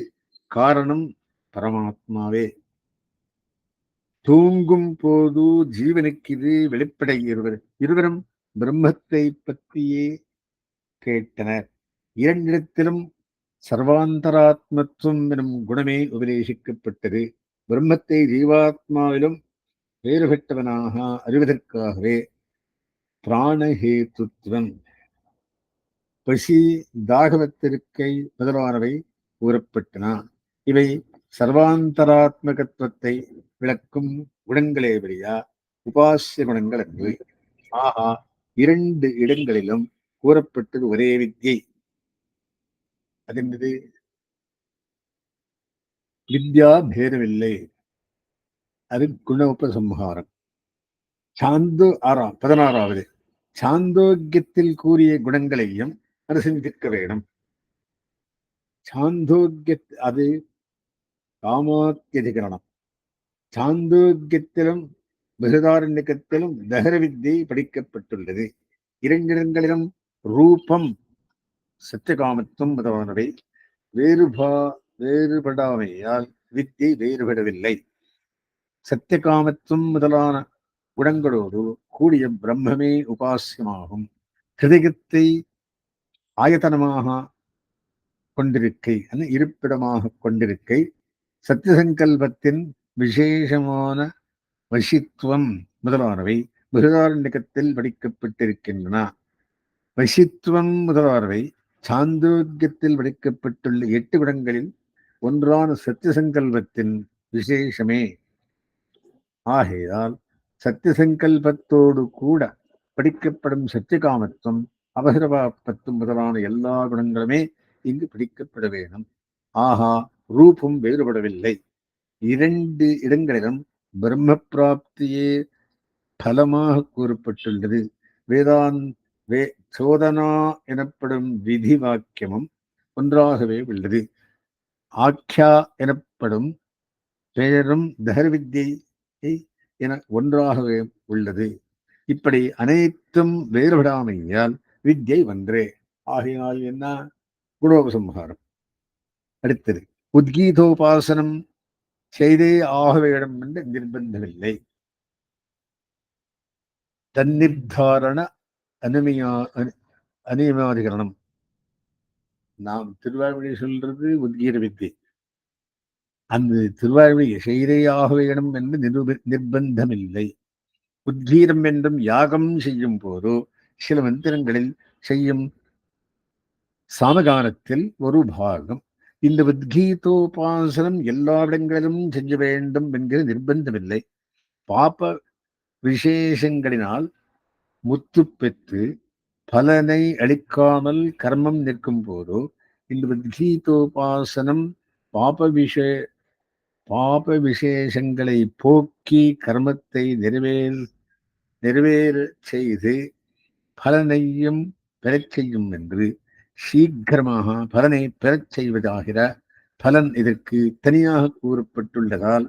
A: காரணம் பரமாத்மாவே. தூங்கும் போது ஜீவனுக்கு இது வெளிப்படை. இருவரும் பிரம்மத்தை பற்றியே கேட்டனர். இரண்டிடத்திலும் சர்வாந்தராத்மத்துவம் எனும் குணமே உபதேசிக்கப்பட்டது. பிரம்மத்தை ஜீவாத்மாவிலும் வேறுபட்டவனாக அறிவதற்காகவே பிராணஹேத்துவம், பசி, தாகவத்திருக்கை முதலானவை கூறப்பட்டன. இவை சர்வாந்தராத்மகத்துவத்தை விளக்கும் குணங்களே வழியா உபாசிய குணங்கள் என்று. ஆகா, இரண்டு இடங்களிலும் கூறப்பட்டது ஒரே வித்தியை. அதென்பது வித்யா பேதமில்லை. அது குண உபசம்ஹாரம். 16வது சாந்தோக்கியத்தில் கூறிய குணங்களையும் அனுசந்திக்க வேண்டும். சாந்தோக்கிய அது காமாத்தியதிகரணம். சாந்தோக்கியத்திலும் பிருகதாரண்யத்திலும் தகர வித்தை படிக்கப்பட்டுள்ளது. இரண்டிடங்களிலும் ரூபம் சத்தியகாமத்துவம் முதலானவை வேறுபடாமையால் வித்தை வேறுபடவில்லை. சத்தியகாமத்துவம் முதலான குணங்களோடு கூடிய பிரம்மமே உபாசியமாகும். ஹிருதயத்தை ஆயத்தனமாக கொண்டிருக்கை, இருப்பிடமாக கொண்டிருக்கை சத்தியசங்கல்பத்தின் விசேஷமான வசித்துவம் முதலானவை பிருகதாரண்யத்தில் படிக்கப்பட்டிருக்கின்றன. வசித்துவம் முதலானவை சாந்தோக்கியத்தில் படிக்கப்பட்டுள்ள 8 குணங்களில் ஒன்றான சத்தியசங்கல்பத்தின் விசேஷமே. ஆகையால் சத்தியசங்கல்பத்தோடு கூட படிக்கப்படும் சத்தியகாமத்துவம், அபகிரபாப்பத்துவம் முதலான எல்லா குணங்களுமே இங்கு படிக்கப்பட வேண்டும். ஆகா, ரூபம் வேறுபடவில்லை. இரண்டு இடங்களிலும் பிரம்ம பிராப்தியே பலமாக கூறப்பட்டுள்ளது. சோதனா எனப்படும் விதி வாக்கியமும் ஒன்றாகவே உள்ளது. ஆக்யா எனப்படும் பெயரும் தகர்வித்தியை என ஒன்றாகவே உள்ளது. இப்படி அனைத்தும் வேறுபடாமையால் வித்யை ஒன்றே. ஆகையால் என்ன? குணோபசம்ஹாரம். அடுத்தது உத்கீதோபாசனம் செய்தே ஆக வேண்டும் என்ற நிர்பந்தமில்லை. தன்னிர்தாரண அனியமாதிகரணம். நாம் திருவாய்மொழி சொல்றது உத்கீத வித்தை. அந்த திருவாய்மொழி செய்தே ஆக வேண்டும் என்று நிர்பந்தமில்லை. உத்கீதம் என்றும் யாகம் செய்யும் போதோ சில மந்திரங்களில் செய்யும் சாமகானத்தில் ஒரு பாகம். இந்த உத்கீதோபாசனம் எல்லா இடங்களிலும் செய்ய வேண்டும் என்கிற நிர்பந்தமில்லை. பாப விசேஷங்களினால் முத்து பெற்று பலனை அளிக்காமல் கர்மம் நிற்கும் போதோ இந்த உத்கீதோபாசனம் பாப விசேஷங்களை போக்கி கர்மத்தை நிறைவேற செய்து பலனையும் பெறச் செய்யும் என்று சீக்கிரமாக பலனை பெறச் செய்வதாகிற பலன் இதற்கு தனியாக கூறப்பட்டுள்ளதால்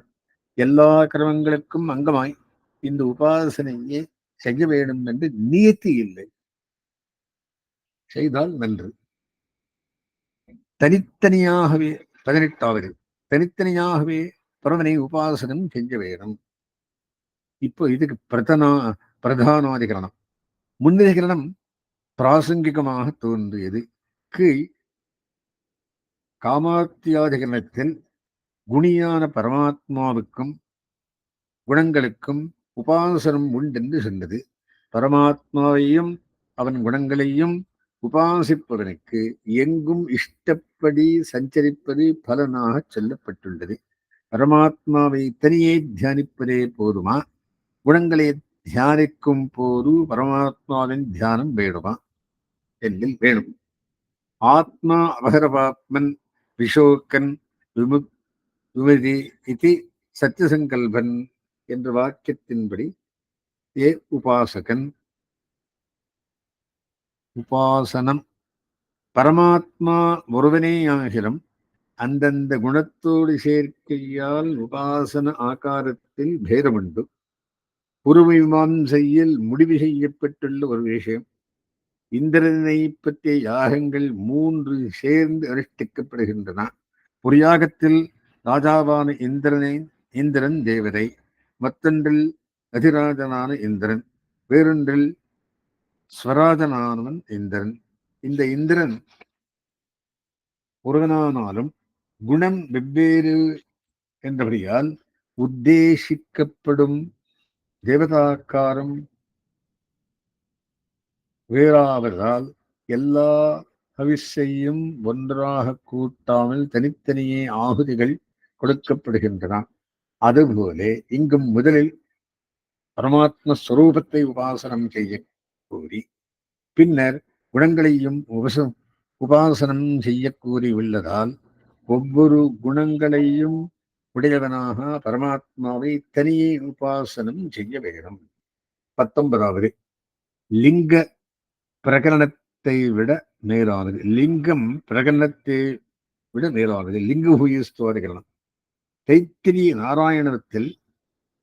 A: எல்லா கர்மங்களுக்கும் அங்கமாய் இந்த உபாசனையே செய்ய வேண்டும் என்று நியத்தி இல்லை. செய்தால் நன்று. தனித்தனியாகவே 18வது தனித்தனியாகவே பரமனை உபாசனம் செய்ய வேண்டும். இப்போ இதுக்கு பிரதானாதிகரணம். முன்னதிகரணம் பிராசங்கிகமாக தோன்றியது. கீழ் காமாத்தியாதிகரணத்தில் குணியான பரமாத்மாவுக்கும் குணங்களுக்கும் உபாசனம் உண்டென்று சொன்னது. பரமாத்மாவையும் அவன் குணங்களையும் உபாசிப்பவனுக்கு எங்கும் இஷ்டப்படி சஞ்சரிப்பது பலனாக சொல்லப்பட்டுள்ளது. பரமாத்மாவை தனியே தியானிப்பதே போதுமா? குணங்களை தியானிக்கும் போது பரமாத்மாவின் தியானம் வேணுமா? என்னில் வேணும். ஆத்மா அபகரபாத்மன் விஷோக்கன் விமதி இது சத்தியசங்கல்பன் என்ற வாக்கியத்தின்படி ஏ உபாசகன் உபாசனம் பரமாத்மா ஒருவனேயாகிலும் அந்தந்த குணத்தோடு சேர்க்கையால் உபாசன ஆகாரத்தில் பேதமுண்டு. பூர்வமீமாம்சையில் முடிவு செய்யப்பட்டுள்ள ஒரு விஷயம், இந்திரனை பற்றிய யாகங்கள் 3 சேர்ந்து அனுஷ்டிக்கப்படுகின்றன. ஒரு யாகத்தில் ராஜாவான இந்திரன் தேவதை, மற்றொன்றில் அதிராஜனான இந்திரன், வேறொன்றில் ஸ்வராஜனானவன் இந்திரன். இந்த இந்திரன் ஒருவனானாலும் குணம் வெவ்வேறு என்றபடியால் உத்தேசிக்கப்படும் தேவதாக்காரம் வேறாவதால் எல்லா ஹவிஸையும் ஒன்றாக கூட்டாமல் தனித்தனியே ஆகுதிகள் கொடுக்கப்படுகின்றன. அதுபோல இங்கும் முதலில் பரமாத்ம ஸ்வரூபத்தை உபாசனம் செய்ய கூறி பின்னர் குணங்களையும் உபாசனம் செய்ய கூறி உள்ளதால் ஒவ்வொரு குணங்களையும் உடையவனாக பரமாத்மாவை தனியே உபாசனம் செய்ய வேண்டும். 19வது லிங்க பிரகரணத்தை விட மேலானது. லிங்கம் பிரகரணத்தை விட மேலானது. லிங்க ஹூயஸ்துவாதிகரணம் தைத்திரிய நாராயணத்தில்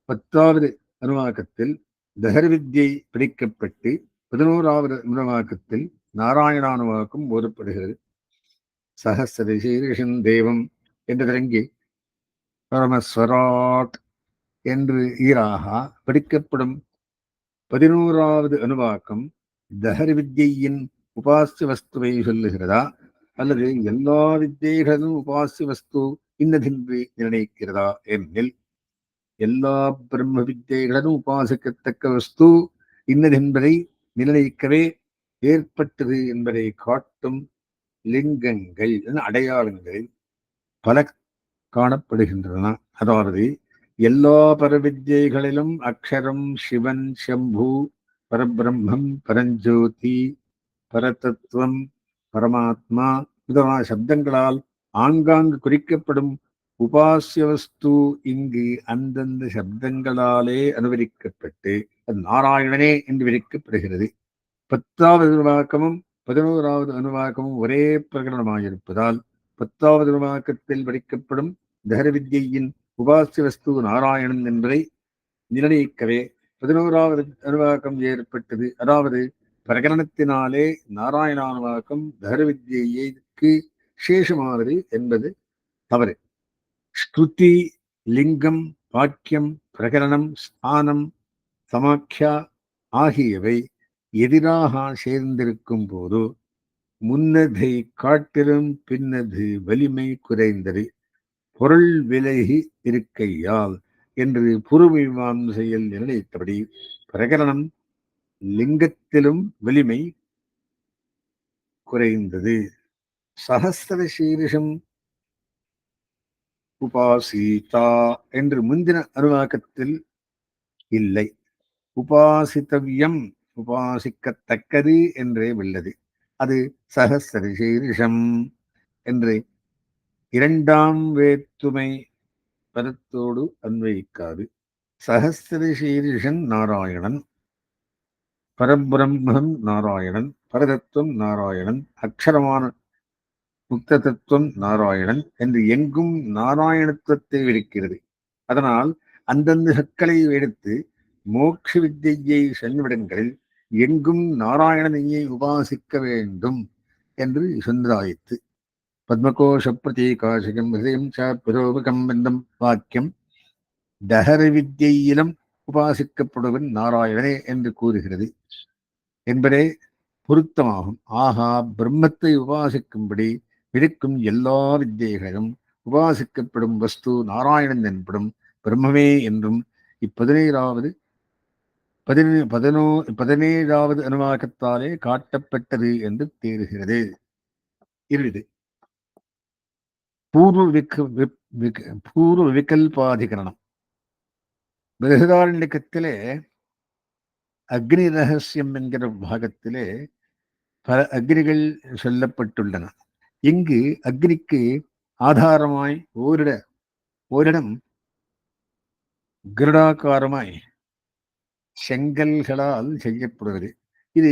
A: 10வது அனுவாக்கத்தில் தஹர்வித்யை பிடிக்கப்பட்டு 11வது அனுவாக்கத்தில் நாராயணானுவாக்கம் ஓதப்படுகிறது. சஹஸ்ரசீர்ஷம் தேவம் என்று தொடங்கி பரமஸ்வராட் என்று ஈராக படிக்கப்படும் 11வது அனுவாக்கம் தஹர் வித்யின் உபாசிய வஸ்துவை சொல்லுகிறதா அல்லது எல்லா வித்தியைகளும் உபாசிய வஸ்து இன்னதென்று நிர்ணயிக்கிறதா எனில் எல்லா பிரம்ம வித்தியைகளும் உபாசிக்கத்தக்க வஸ்து இன்னதென்பதை நிர்ணயிக்கவே ஏற்பட்டது என்பதை காட்டும் லிங்கங்கள் அடையாளங்கள் பல காணப்படுகின்றன. அதாவது எல்லா பரவித்யைகளிலும் அக்ஷரம், சிவன், சம்பு, பரபிரம்மம், பரஞ்சோதி, பரதத்துவம், பரமாத்மா முதலான சப்தங்களால் ஆங்காங்கு குறிக்கப்படும் உபாசிய வஸ்து இங்கு அந்தந்த சப்தங்களாலே அனுவரிக்கப்பட்டு அது நாராயணனே என்று விரிக்கப்படுகிறது. 10வது அனுவாக்கமும் 11வது அனுவாக்கமும் ஒரே பிரகடனமாயிருப்பதால் 10வது அனுவாக்கத்தில் படிக்கப்படும் தஹரவித்யின் உபாசிய வஸ்து நாராயணன் என்பதை நிர்ணயிக்கவே 11வது அனுவாக்கம் ஏற்பட்டது. அதாவது பிரகரணத்தினாலே நாராயணானுவாக்கம் தஹரவித்யைக்கு சேஷமானது என்பது தவறு. ஸ்ருதி, லிங்கம், வாக்கியம், பிரகரணம், ஸ்தானம், சமாக்கியா ஆகியவை எதிராக சேர்ந்திருக்கும் போது முன்னதை காட்டிலும் பின்னது வலிமை குறைந்தது, பொருள் விலகி இருக்கையால் என்று பூர்வமீமாம்சையில் நிர்ணயித்தபடி பிரகரணம் லிங்கத்திலும் வலிமை குறைந்தது. சஹஸ்ர சீரிஷம் உபாசிதா என்று முந்தின அனுவாக்கத்தில் இல்லை. உபாசித்தவ்யம் உபாசிக்கத்தக்கது என்றே உள்ளது. அது சஹஸ்ர சீரிஷம் என்று 2ஆம் வேற்றுமை பதத்தோடு அன்வயிக்காது. சஹஸ்ர சீரிஷன் நாராயணன், பரபிரம்மம் நாராயணன், பரதத்துவம் நாராயணன், அக்ஷரமான முக்த தத்துவம் நாராயணன் என்று எங்கும் நாராயணத்துவத்தை விரிக்கிறது. அதனால் அந்தந்த சொற்களை எடுத்து மோட்ச வித்தியை செல்விடங்களில் எங்கும் நாராயணனையே உபாசிக்க வேண்டும் என்று சொன்னதாயிற்று. பத்மகோஷ பிரதீகாசிகம் ஹிருதயம் புரோபகம் என்னும் வாக்கியம் தஹர வித்தியிலும் உபாசிக்கப்படுவன் நாராயணனே என்று கூறுகிறது என்பதே பொருத்தமாகும். ஆகா, பிரம்மத்தை உபாசிக்கும்படி இருக்கும் எல்லா வித்தியைகளும் உபாசிக்கப்படும் வஸ்து நாராயணன் என்படும் பிரம்மமே என்றும் 17வது அனுவாக்கத்தாலே காட்டப்பட்டது என்று தேறுகிறது. இறுதி பூர்வ விகல்பாதிகரணம். பிருஹதாரண்யகத்திலே அக்னி ரகசியம் என்கிற பாகத்திலே பல அக்னிகள் சொல்லப்பட்டுள்ளன. இங்கு அக்னிக்கு ஆதாரமாய் ஓரிடம் கிருடாகாரமாய் செங்கல்களால் செய்யப்படுவது. இது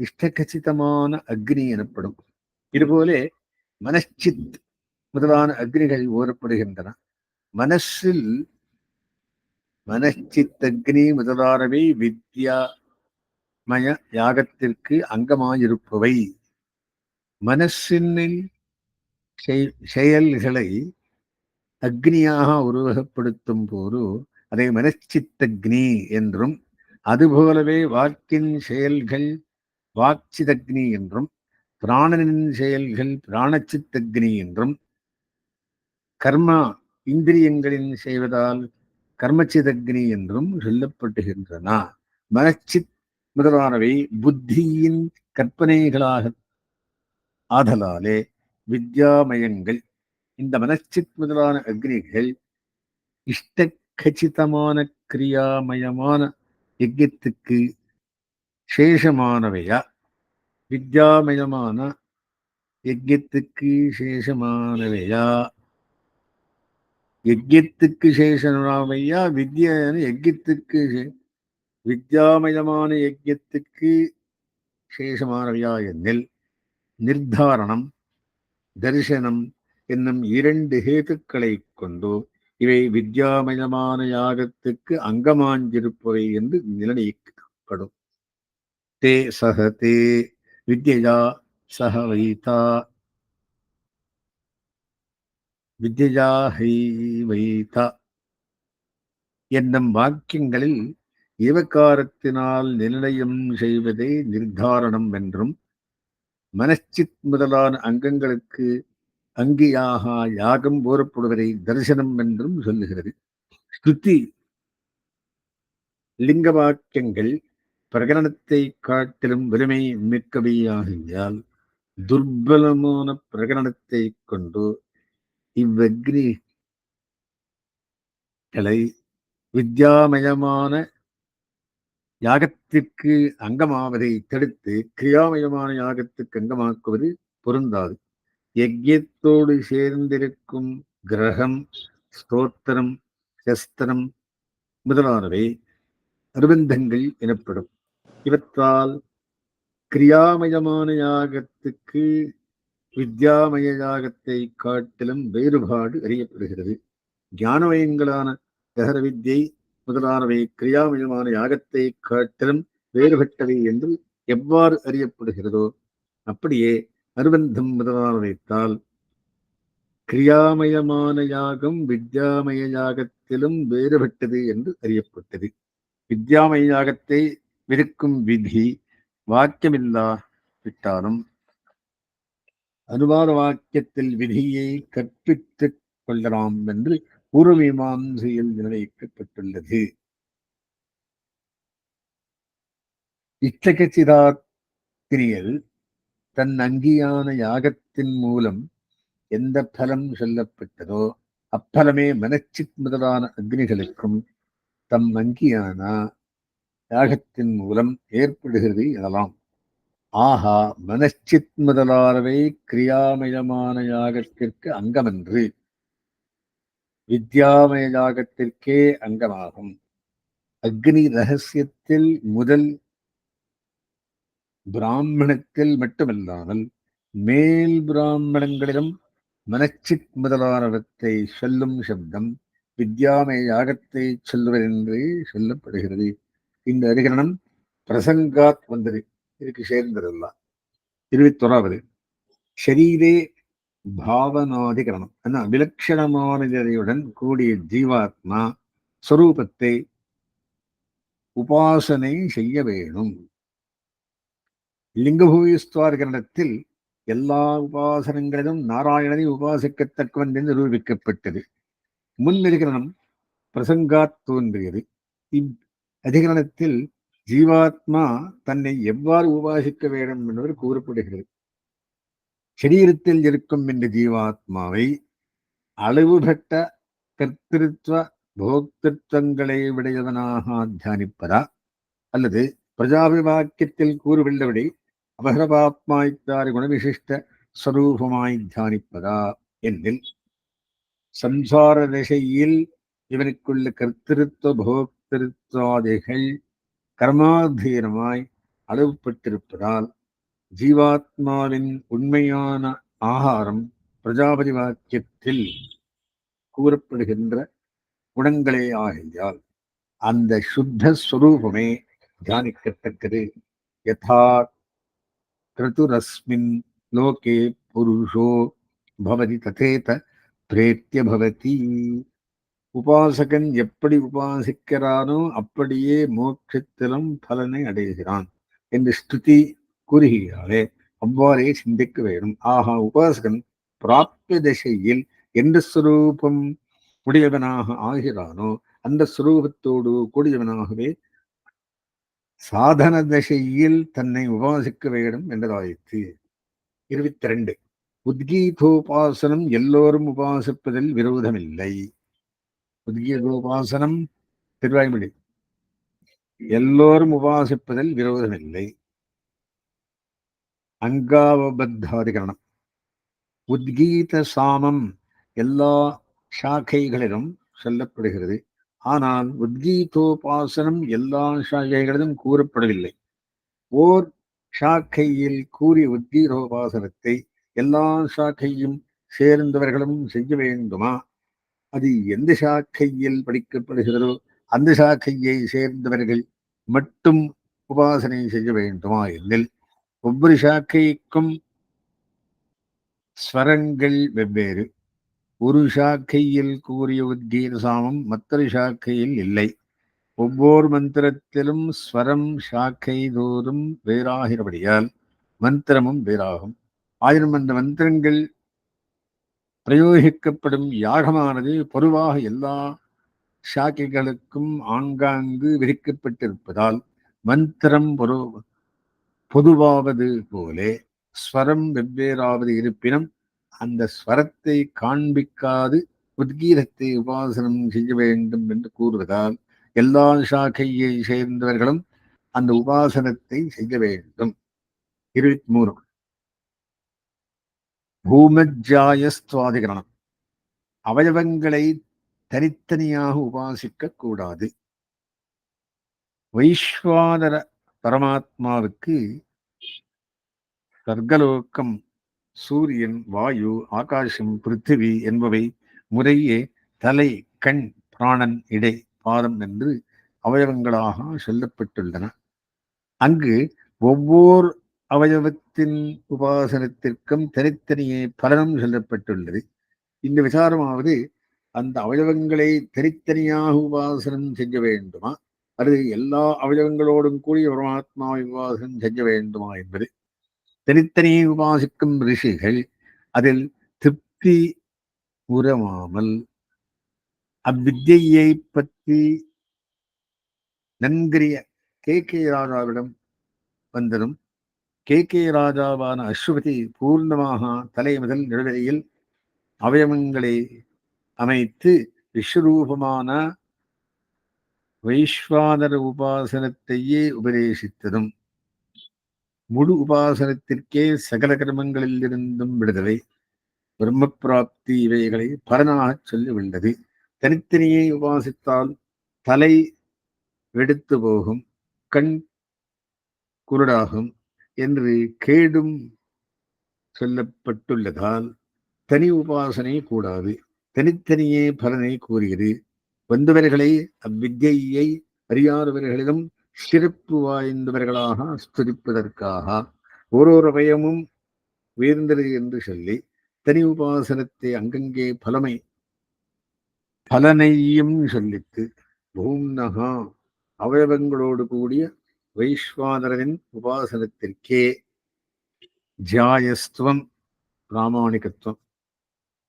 A: இஷ்டகச்சிதமான அக்னி எனப்படும். இதுபோல மனச்சித் முதலான அக்னிகள் ஓரப்படுகின்றன. மனச்சித் அக்னி முதலானவை வித்யாமய யாகத்திற்கு அங்கமாயிருப்பவை. மனசினில் செயல்களை அக்னியாக உருவகப்படுத்தும் போது அதை மனச்சித்தக்னி என்றும், அதுபோலவே வாக்கின் செயல்கள் வாக்சிதக்னி என்றும், பிராணனின் செயல்கள் பிராணச்சித்தக்னி என்றும், கர்மா இந்திரியங்களின் செய்வதால் கர்மச்சிதக்னி என்றும் சொல்லப்பட்டுகின்றன. மனச்சித் முதலானவை புத்தியின் கற்பனைகளாக ஆதலாலே வித்யாமயங்கள். இந்த மனச்சித் முதலான அக்னிகள் இஷ்டகச்சிதமான கிரியாமயமான யஜ்யத்துக்கு சேஷமானவையா, வித்யாமயமான யஜ்யத்துக்கு சேஷமானவையா, யஜ்யத்துக்கு சேஷமானவையா, வித்யாமயமான யஜ்யத்துக்கு சேஷமானவையா என்னில் நிர்தாரணம் தரிசனம் என்னும் இரண்டு ஹேத்துக்களை கொண்டு இவை வித்யாமயமான யாகத்துக்கு அங்கமாஞ்சிருப்பவை என்று நிர்ணயிக்கப்படும். தே சகதே வித்யா சக வைதா வித்யா ஹை வைதா என்னும் வாக்கியங்களில் ஏவகாரத்தினால் நிர்ணயம் செய்வதை நிர்தாரணம் என்றும், மனச்சித் முதலான அங்கங்களுக்கு அங்கியாக யாகம் போரப்படுவதை தரிசனம் என்றும் சொல்லுகிறது. ஸ்ருதி லிங்க வாக்கியங்கள் பிரகரணத்தை காட்டிலும் வலிமை மிக்கவையாகியால் துர்பலமான பிரகரணத்தை கொண்டு இவ்வக்னிகளை வித்யாமயமான யாகத்திற்கு அங்கமாவதை தடுத்து கிரியாமயமான யாகத்துக்கு அங்கமாக்குவது பொருந்தாது. யஜ்யத்தோடு சேர்ந்திருக்கும் கிரகம், ஸ்தோத்திரம், சஸ்திரம் முதலானவை அனுபந்தங்கள் எனப்படும். இவற்றால் கிரியாமயமான யாகத்துக்கு வித்யாமய யாகத்தை காட்டிலும் வேறுபாடு அறியப்படுகிறது. ஞானமயங்களான தகர வித்யை முதலானவை கிரியாமயமான யாகத்தை காட்டிலும் வேறுபட்டவை என்று எவ்வாறு அறியப்படுகிறதோ அப்படியே அனுபந்தம் முதலானவைத்தால் கிரியாமயமான யாகம் வித்யாமய யாகத்திலும் வேறுபட்டது என்று அறியப்பட்டது. வித்யாமய யாகத்தை விருக்கும் விதி வாக்கியமில்லா விட்டாலும் அனுவாத வாக்கியத்தில் விதியை கற்பித்துக் கொள்ளலாம் என்று பூர்வமீமாம்சையில் நிர்ணயிக்கப்பட்டுள்ளது. இச்சகச்சிதாக்கிரியல் தன் அங்கியான யாகத்தின் மூலம் எந்த பலம் சொல்லப்பட்டதோ அப்பலமே மனச்சித் முதலான அக்னிகளுக்கும் தம் அங்கியான யாகத்தின் மூலம் ஏற்படுகிறது எனலாம். ஆகா, மனச்சித் முதலானவை கிரியாமயமான யாகத்திற்கு அங்கமன்று வித்யாமய யாகத்திற்கே அங்கமாகும். அக்னி ரகசியத்தில் முதல் பிராமணத்தில் மட்டுமல்லாமல் மேல் பிராமணங்களிலும் மனச்சித் முதலானவற்றை சொல்லும் சப்தம் வித்யாமய யாகத்தை சொல்வதென்றே சொல்லப்படுகிறது. இந்த அதிகரணம் பிரசங்காத் வந்தது, இதுக்கு சேர்ந்ததல்ல. 21வது ஷரீரே பாவனாதிகரணம். விலட்சணமானதையுடன் கூடிய ஜீவாத்மா ஸ்வரூபத்தை உபாசனை செய்ய வேணும். லிங்கபூயிஸ்துவாதிகரணத்தில் எல்லா உபாசனங்களிலும் நாராயணனை உபாசிக்கத்தக்கவன் என்று நிரூபிக்கப்பட்டது. முன் அதிகரணம் பிரசங்காத் தோன்றியது. அதிகரணத்தில் ஜீவாத்மா தன்னை எவ்வாறு உபாசிக்க வேண்டும் என்பது கூறப்படுகிறது. சரீரத்தில் இருக்கும் இந்த ஜீவாத்மாவை அளவுபட்ட கர்த்திருத்வ போக்திருத்தங்களை விடையவனாக தியானிப்பதா அல்லது பிரஜாபதி வாக்கியத்தில் கூறுவில்லபடி அபகரபாத்மாய்த்தாறு குணவிசிஷ்ட ஸ்வரூபமாய் தியானிப்பதா என்னில் சம்சார திசையில் இவனுக்குள்ள கர்த்திருத்துவ போக்திருத்தாதிகள் கர்மாதீனமாய் அளவுப்பட்டிருப்பதால் ஜீவாத்மாவின் உண்மையான ஆகாரம் பிரஜாபதி வாக்கியத்தில் கூறப்படுகின்ற குணங்களே ஆகையால் அந்த சுத்த ஸ்வரூபமே தியானிக்கத்தக்கது. யதா கிருதுரஸ்மின் லோகே புருஷோ பவதி ததேத பிரேத்திய பவதி. உபாசகன் எப்படி உபாசிக்கிறானோ அப்படியே மோட்சத்திலும் பலனை அடைகிறான் என்று ஸ்துதி கூறுகிறாரே, அவ்வாறே சிந்திக்க வேண்டும். ஆகா, உபாசகன் பிராப்திய திசையில் எந்த ஸ்வரூபம் உடையவனாக ஆகிறானோ அந்த ஸ்வரூபத்தோடு கூடியவனாகவே சாதன திசையில் தன்னை உபாசிக்க வேண்டும் என்றதாயிற்று. 22. உத்கீதோபாசனம் எல்லோரும் உபாசிப்பதில் விரோதமில்லை. உத்கீதோபாசனம் திருவாய்மொழி எல்லோரும் உபாசிப்பதில் விரோதமில்லை. அங்காவபத்தாதிகரணம். உத்கீத சாமம் எல்லா சாக்கைகளிலும் சொல்லப்படுகிறது. ஆனால் உத்கீதோபாசனம் எல்லா சாக்கைகளிலும் கூறப்படவில்லை. ஓர் சாக்கையில் கூறிய உத்கீதோபாசனத்தை எல்லா சாக்கையும் சேர்ந்தவர்களும் செய்ய வேண்டுமா? அது எந்த சாக்கையில் படிக்கப்படுகிறதோ அந்த சாக்கையை சேர்ந்தவர்கள் மட்டும் உபாசனை செய்ய வேண்டுமா எனில் ஒவ்வொரு சாக்கைக்கும் ஸ்வரங்கள் வெவ்வேறு. ஒரு சாக்கையில் கூறிய உத்கீத சாமம் மற்றொரு சாக்கையில் இல்லை. ஒவ்வொரு மந்திரத்திலும் ஸ்வரம் சாக்கை தோறும் வேறாகிறபடியால் மந்திரமும் வேறாகும். ஆயினும் அந்த மந்திரங்கள் பிரயோகிக்கப்படும் யாகமானது பொதுவாக எல்லா சாக்கைகளுக்கும் ஆங்காங்கு விரிக்கப்பட்டிருப்பதால் மந்திரம் பொதுவாவது போலே ஸ்வரம் வெவ்வேறாவது இருப்பினும் அந்த ஸ்வரத்தை காண்பிக்காது உத்கீதத்தை உபாசனம் செய்ய வேண்டும் என்று கூறுவதால் எல்லா சாக்கையை சேர்ந்தவர்களும் அந்த உபாசனத்தை செய்ய வேண்டும். 23. பூமஜ்ஜாயஸ்துவாதிகரணம். அவயவங்களை தனித்தனியாக உபாசிக்க கூடாது. வைஸ்வானர பரமாத்மாவுக்கு சர்க்கலோக்கம், சூரியன், வாயு, ஆகாசம், பிருத்திவி என்பவை முறையே தலை, கண், பிராணன், இடை, பாதம் என்று அவயவங்களாக சொல்லப்பட்டுள்ளன. அங்கு ஒவ்வொரு அவயவத்தின் உபாசனத்திற்கும் தனித்தனியே பலனும் சொல்லப்பட்டுள்ளது. இந்த விசாரமாவது அந்த அவயவங்களை தனித்தனியாக உபாசனம் செய்ய வேண்டுமா அல்லது எல்லா அவயவங்களோடும் கூடிய பரமாத்மாவை உபாசனம் செய்ய வேண்டுமா என்பது. தனித்தனியே உபாசிக்கும் ரிஷிகள் அதில் திருப்தி உறவாமல் அவ்வித்தியை பற்றி நன்கறிய கே ராஜாவிடம் வந்ததும் கே ராஜாவான அஸ்வபதி பூர்ணமாக தலை முதல் நடுவரையில் அவயவங்களை அமைத்து விஸ்வரூபமான வைஸ்வானர உபாசனத்தையே உபதேசித்ததும் முழு உபாசனத்திற்கே சகல கர்மங்களில் இருந்தும் விடுதலை, பிரம்ம பிராப்தி இவைகளை பலனாக சொல்லி தனித்தனியே உபாசித்தால் தலை வெடித்து போகும், கண் குருடாகும் என்று கேடும் சொல்லப்பட்டுள்ளதால் தனி உபாசனை கூடாது. தனித்தனியே பலனை கூறுகிறது. வந்தவர்களை அவ்வித்தியை அறியாதவர்களிடம் சிறப்பு வாய்ந்தவர்களாக ஸ்துதிப்பதற்காக ஓரோரு அவயமும் உயர்ந்தது என்று சொல்லி தனி உபாசனத்தை அங்கங்கே பலனையும் சொல்லித்து பூம்னகா அவயவங்களோடு கூடிய வைஸ்வானரவின் உபாசனத்திற்கே ஜாயஸ்துவம் பிராமணிகத்துவம்.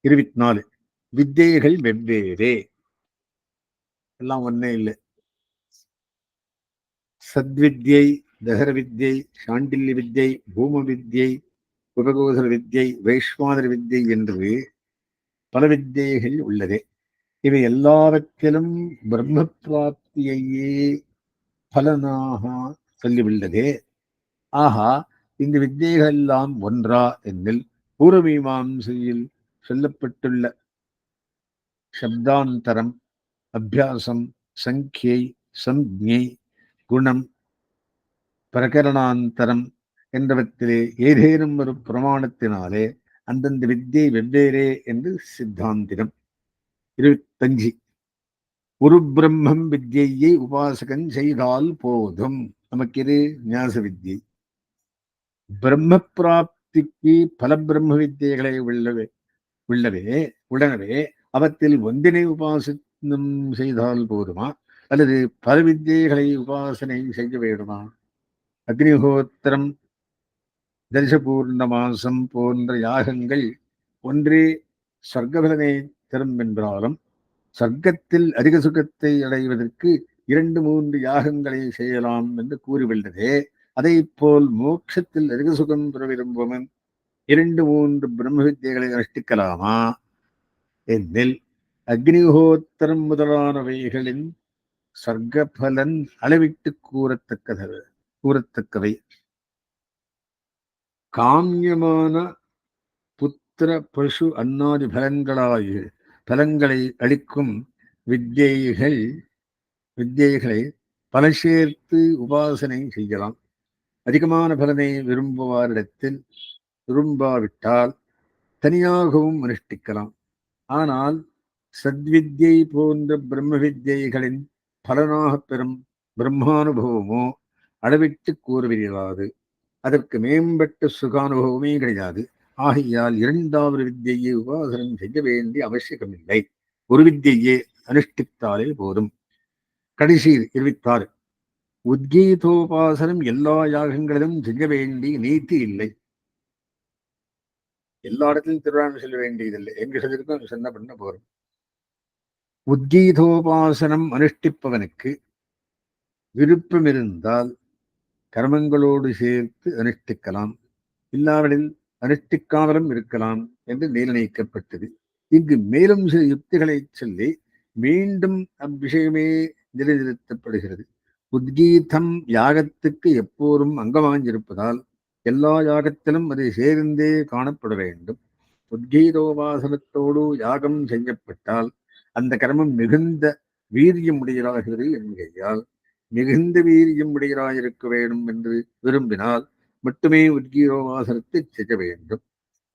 A: 24. வித்தைகள் வெவ்வேறே, எல்லாம் ஒன்னே இல்லை. சத்வித்யை, தகர வித்யை, சாண்டில்ய வித்யை, பூம வித்யை, உபகோசர வித்யை, வைஸ்வானர வித்யை என்று பல வித்யைகள் உள்ளதே. இவை எல்லாவற்றிலும் பிரம்ம பிராப்தியையே பலனாக சொல்லியுள்ளதே. ஆகா, இந்த வித்தியைகள் எல்லாம் ஒன்றா என்னில் பூர்வமீமாம்சையில் சொல்லப்பட்டுள்ள சப்தாந்தரம், அபியாசம், சங்கியை, சஞ்ஞை, குணம், பிரகரணாந்தரம் என்றவற்றிலே ஏதேனும் ஒரு பிரமாணத்தினாலே அந்தந்த வித்தியை வெவ்வேறே என்று சித்தாந்திரம். 25. ஒரு பிரம்மம் வித்தியை உபாசகன் செய்தால் போதும். நமக்கு இது ஞாச வித்தியை. பிரம்ம பிராப்திக்கு பல பிரம்ம வித்தியைகளை உடனே அவற்றில் ஒன்றினை உபாசனம் செய்தால் போதுமா, அல்லது பல வித்தியைகளை உபாசனை செய்ய வேண்டுமா? அக்னிஹோத்திரம், தரிசபூர்ணமாசம் போன்ற யாகங்கள் ஒன்றே சொர்க்கபலனை தரும் என்றாலும் சொர்க்கத்தில் அதிக சுகத்தை அடைவதற்கு 2-3 யாகங்களை செய்யலாம் என்று கூறியுள்ளதே. அதை போல் மோட்சத்தில் அதிக சுகம் பெற விரும்புவன் 2-3 பிரம்ம வித்தியைகளை அனுஷ்டிக்கலாமா என்னில் அக்னிஹோத்திரம் முதலானவைகளின் சொர்க்கபலன் அளவிட்டு கூறத்தக்கவை. காமியமான புத்திர பசு அன்னாதி பலன்களை அளிக்கும் வித்தியைகளை பல சேர்த்து உபாசனை செய்யலாம். அதிகமான பலனை விரும்பாவிட்டால் தனியாகவும் அனுஷ்டிக்கலாம். ஆனால் சத்வித்யை போன்ற பிரம்ம வித்தியைகளின் பலனாக பெறும் பிரம்மானுபவமோ அளவிட்டு கூறுவிடாது. அதற்கு மேம்பட்ட சுகானுபவமே கிடையாது. ஆகையால் 2வது வித்தியை உபாசனம் செய்ய வேண்டிய அவசியமில்லை. ஒரு வித்தியை அனுஷ்டித்தாலே போதும். கடைசி 26. உத்கீதோபாசனம் எல்லா யாகங்களிலும் செய்ய வேண்டிய நீதி இல்லை. எல்லா இடத்திலும் திருவிழா சொல்ல வேண்டியதில்லை. எங்க சொல்லிருக்கோம் சொன்ன பண்ண போறோம். உத்கீதோபாசனம் அனுஷ்டிப்பவனுக்கு விருப்பம் இருந்தால் கர்மங்களோடு சேர்த்து அனுஷ்டிக்கலாம், இல்லாவிடில் அனுஷ்டிக்காமலும் இருக்கலாம் என்று நிர்ணயிக்கப்பட்டது. இங்கு மேலும் சில யுக்திகளை சொல்லி மீண்டும் அவ்விஷயமே நிலைநிறுத்தப்படுகிறது. உத்கீதம் யாகத்துக்கு எப்போதும் அங்கமாயிருப்பதால் எல்லா யாகத்திலும் அதை சேர்ந்தே காணப்பட வேண்டும். உத்கீதோபாசனத்தோடு யாகம் செய்யப்பட்டால் அந்த கர்மம் மிகுந்த வீரியமுடையதாகிறது என்கையால் மிகுந்த வீரியம் உடையராயிருக்க வேண்டும் என்று விரும்பினால் மட்டுமே உத்கீதோபாசனத்தை செய்ய வேண்டும்.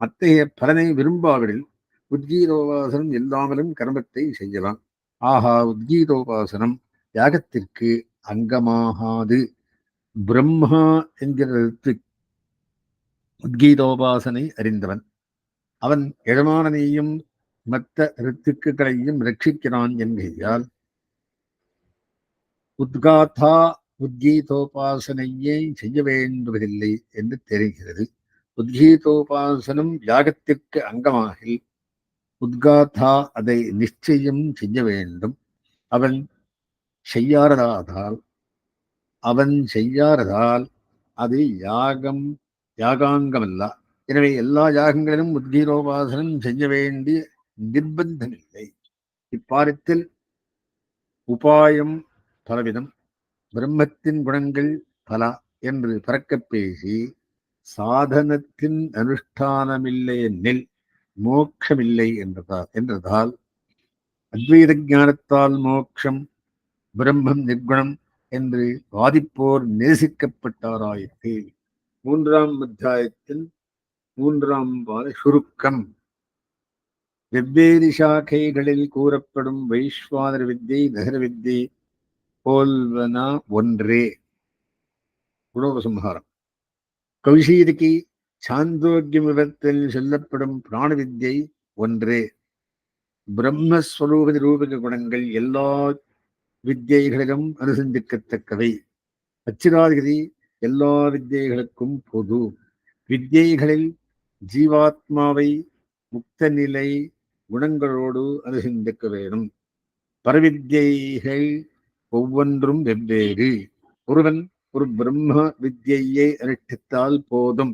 A: அத்தகைய பலனை விரும்பாவிடில் உத்கீதோபாசனம் இல்லாமலும் கர்மத்தை செய்யலாம். ஆகா, உத்கீதோபாசனம் யாகத்திற்கு அங்கமாகாது. பிரம்மா என்கிறது உத்கீதோபாசனை அறிந்தவன். அவன் எஜமானனையும் மற்ற ரித்துக்களையும் ரட்சிக்கிறான் என்கையால் உத்கீதோபாசனையை செய்ய வேண்டுவதில்லை என்று தெரிகிறது. உத்கீதோபாசனம் யாகத்திற்கு அங்கமாகில் உத்காதா அதை நிச்சயம் செய்ய வேண்டும். அவன் செய்யாததால் அது யாகாங்கமல்ல. எனவே எல்லா யாகங்களிலும் உத்கீதோபாசனம் செய்ய வேண்டிய நிர்பந்தமில்லை. இப்பாரத்தில் உபாயம் பலவிதம், பிரம்மத்தின் குணங்கள் பல என்று பறக்கப் பேசி சாதனத்தின் அனுஷ்டானமில்லை என்னில் மோட்சமில்லை என்றதால் அத்வைத ஞானத்தால் மோட்சம் பிரம்மம் நிர்குணம் என்று வாதிப்போர் நேசிக்கப்பட்டாராயிற்று. 3ஆம் அத்தியாயத்தில் 3ஆம் பாத சுருக்கம். வெவ்வேறு சாக்கைகளில் கூறப்படும் வைஸ்வானர வித்தை நகர வித்தை போல்வன ஒன்றே. குணோபசம்ஹாரம். கௌஷீரிக்கு சாந்தோக்கியமிடத்தில் சொல்லப்படும் பிராண வித்தை ஒன்றே. பிரம்மஸ்வரூப நிரூபக குணங்கள் எல்லா வித்தியைகளிலும் அனுசந்திக்கத்தக்கவை. அச்சிராதிகதி எல்லா வித்தியைகளுக்கும் பொது. வித்தியைகளில் ஜீவாத்மாவை முக்த நிலை குணங்களோடு அனுசந்திக்க வேண்டும். பரவித்தியைகள் ஒவ்வொன்றும் வெவ்வேறு. ஒருவன் ஒரு பிரம்ம வித்தியை அனுஷ்டித்தால் போதும்.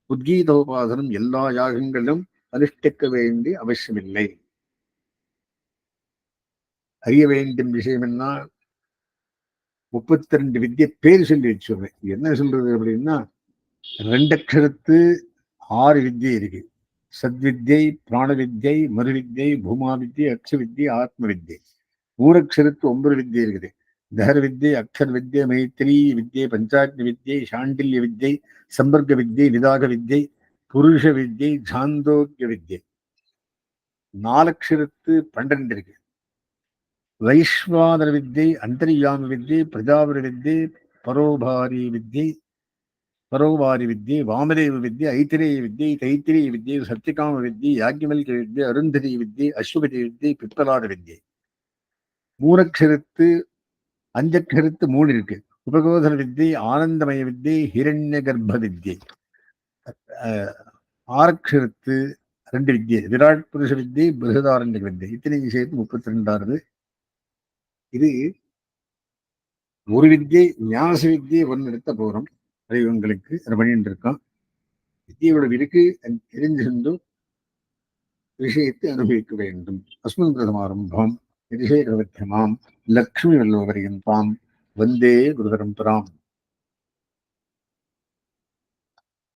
A: உத்கீதோபாசனம் எல்லா யாகங்களிலும் அனுஷ்டிக்க வேண்டிய அவசியமில்லை. அறிய வேண்டும் விஷயம் என்ன? 32 வித்தியை பேர் சொல்லி வச்சுடுறேன். என்ன சொல்றது அப்படின்னா, 2 அக்ஷரத்து 6 வித்தியை இருக்கு. சத்வித்யை, பிராணவித்யை, மருவித்யை, பூமா வித்யை, அக்ஷ வித்யை, ஆத்ம வித்யை. ஊரக்ஷரத்து 9 வித்யை இருக்குது. தஹர வித்யை, அக்ஷர வித்யை, மைத்ரி வித்யை, பஞ்சாக்னி வித்யை, சாண்டில்ய வித்யை, சம்பர்க்க வித்யை, நிதாக வித்யை, புருஷ வித்யை, சாந்தோக்கிய வித்யை. 4 அக்ஷரத்து 12 இருக்கு. வைஸ்வானர வித்யை, அந்தர்யாம வித்யை, பிரஜாபதி வித்யை, பரோபாரி வித்யை, பரோபாரி வித்யை, வாமதேவ வித்யை, ஐத்திரேய வித்யை, தைத்திரிய வித்யை, சத்தியகாம வித்யை, யாக்கியமல்க வித்யை, அருந்ததி வித்யை, அஸ்வபதி வித்யை, பிப்பலாட வித்யை. 3 அக்ஷரத்து 5 அக்ஷரத்து 3 இருக்கு. உபகோதர வித்யை, ஆனந்தமய வித்யை, ஹிரண்ய கர்ப்ப வித்யை. 6 அக்ஷரத்து 2 வித்யை, விராட் புருஷ வித்யை, பிருகதாரண்ய வித்யை. இத்தனையும் சேர்த்து 32ஆவது. இது ஒரு வித்யை ஞாச வித்யை ஒன்று எடுத்த போறோம். அதை உங்களுக்கு பண்ணிட்டு இருக்கோம். வித்தியோட இருக்கு தெரிஞ்சிருந்தும் விஷயத்தை அனுபவிக்க வேண்டும். அஸ்மின் பிரதமாரம்பம் ரிஷேகவத்தியமாம் லக்ஷ்மி வல்லவரையும் தாம் வந்தே குருபரம்பராம்.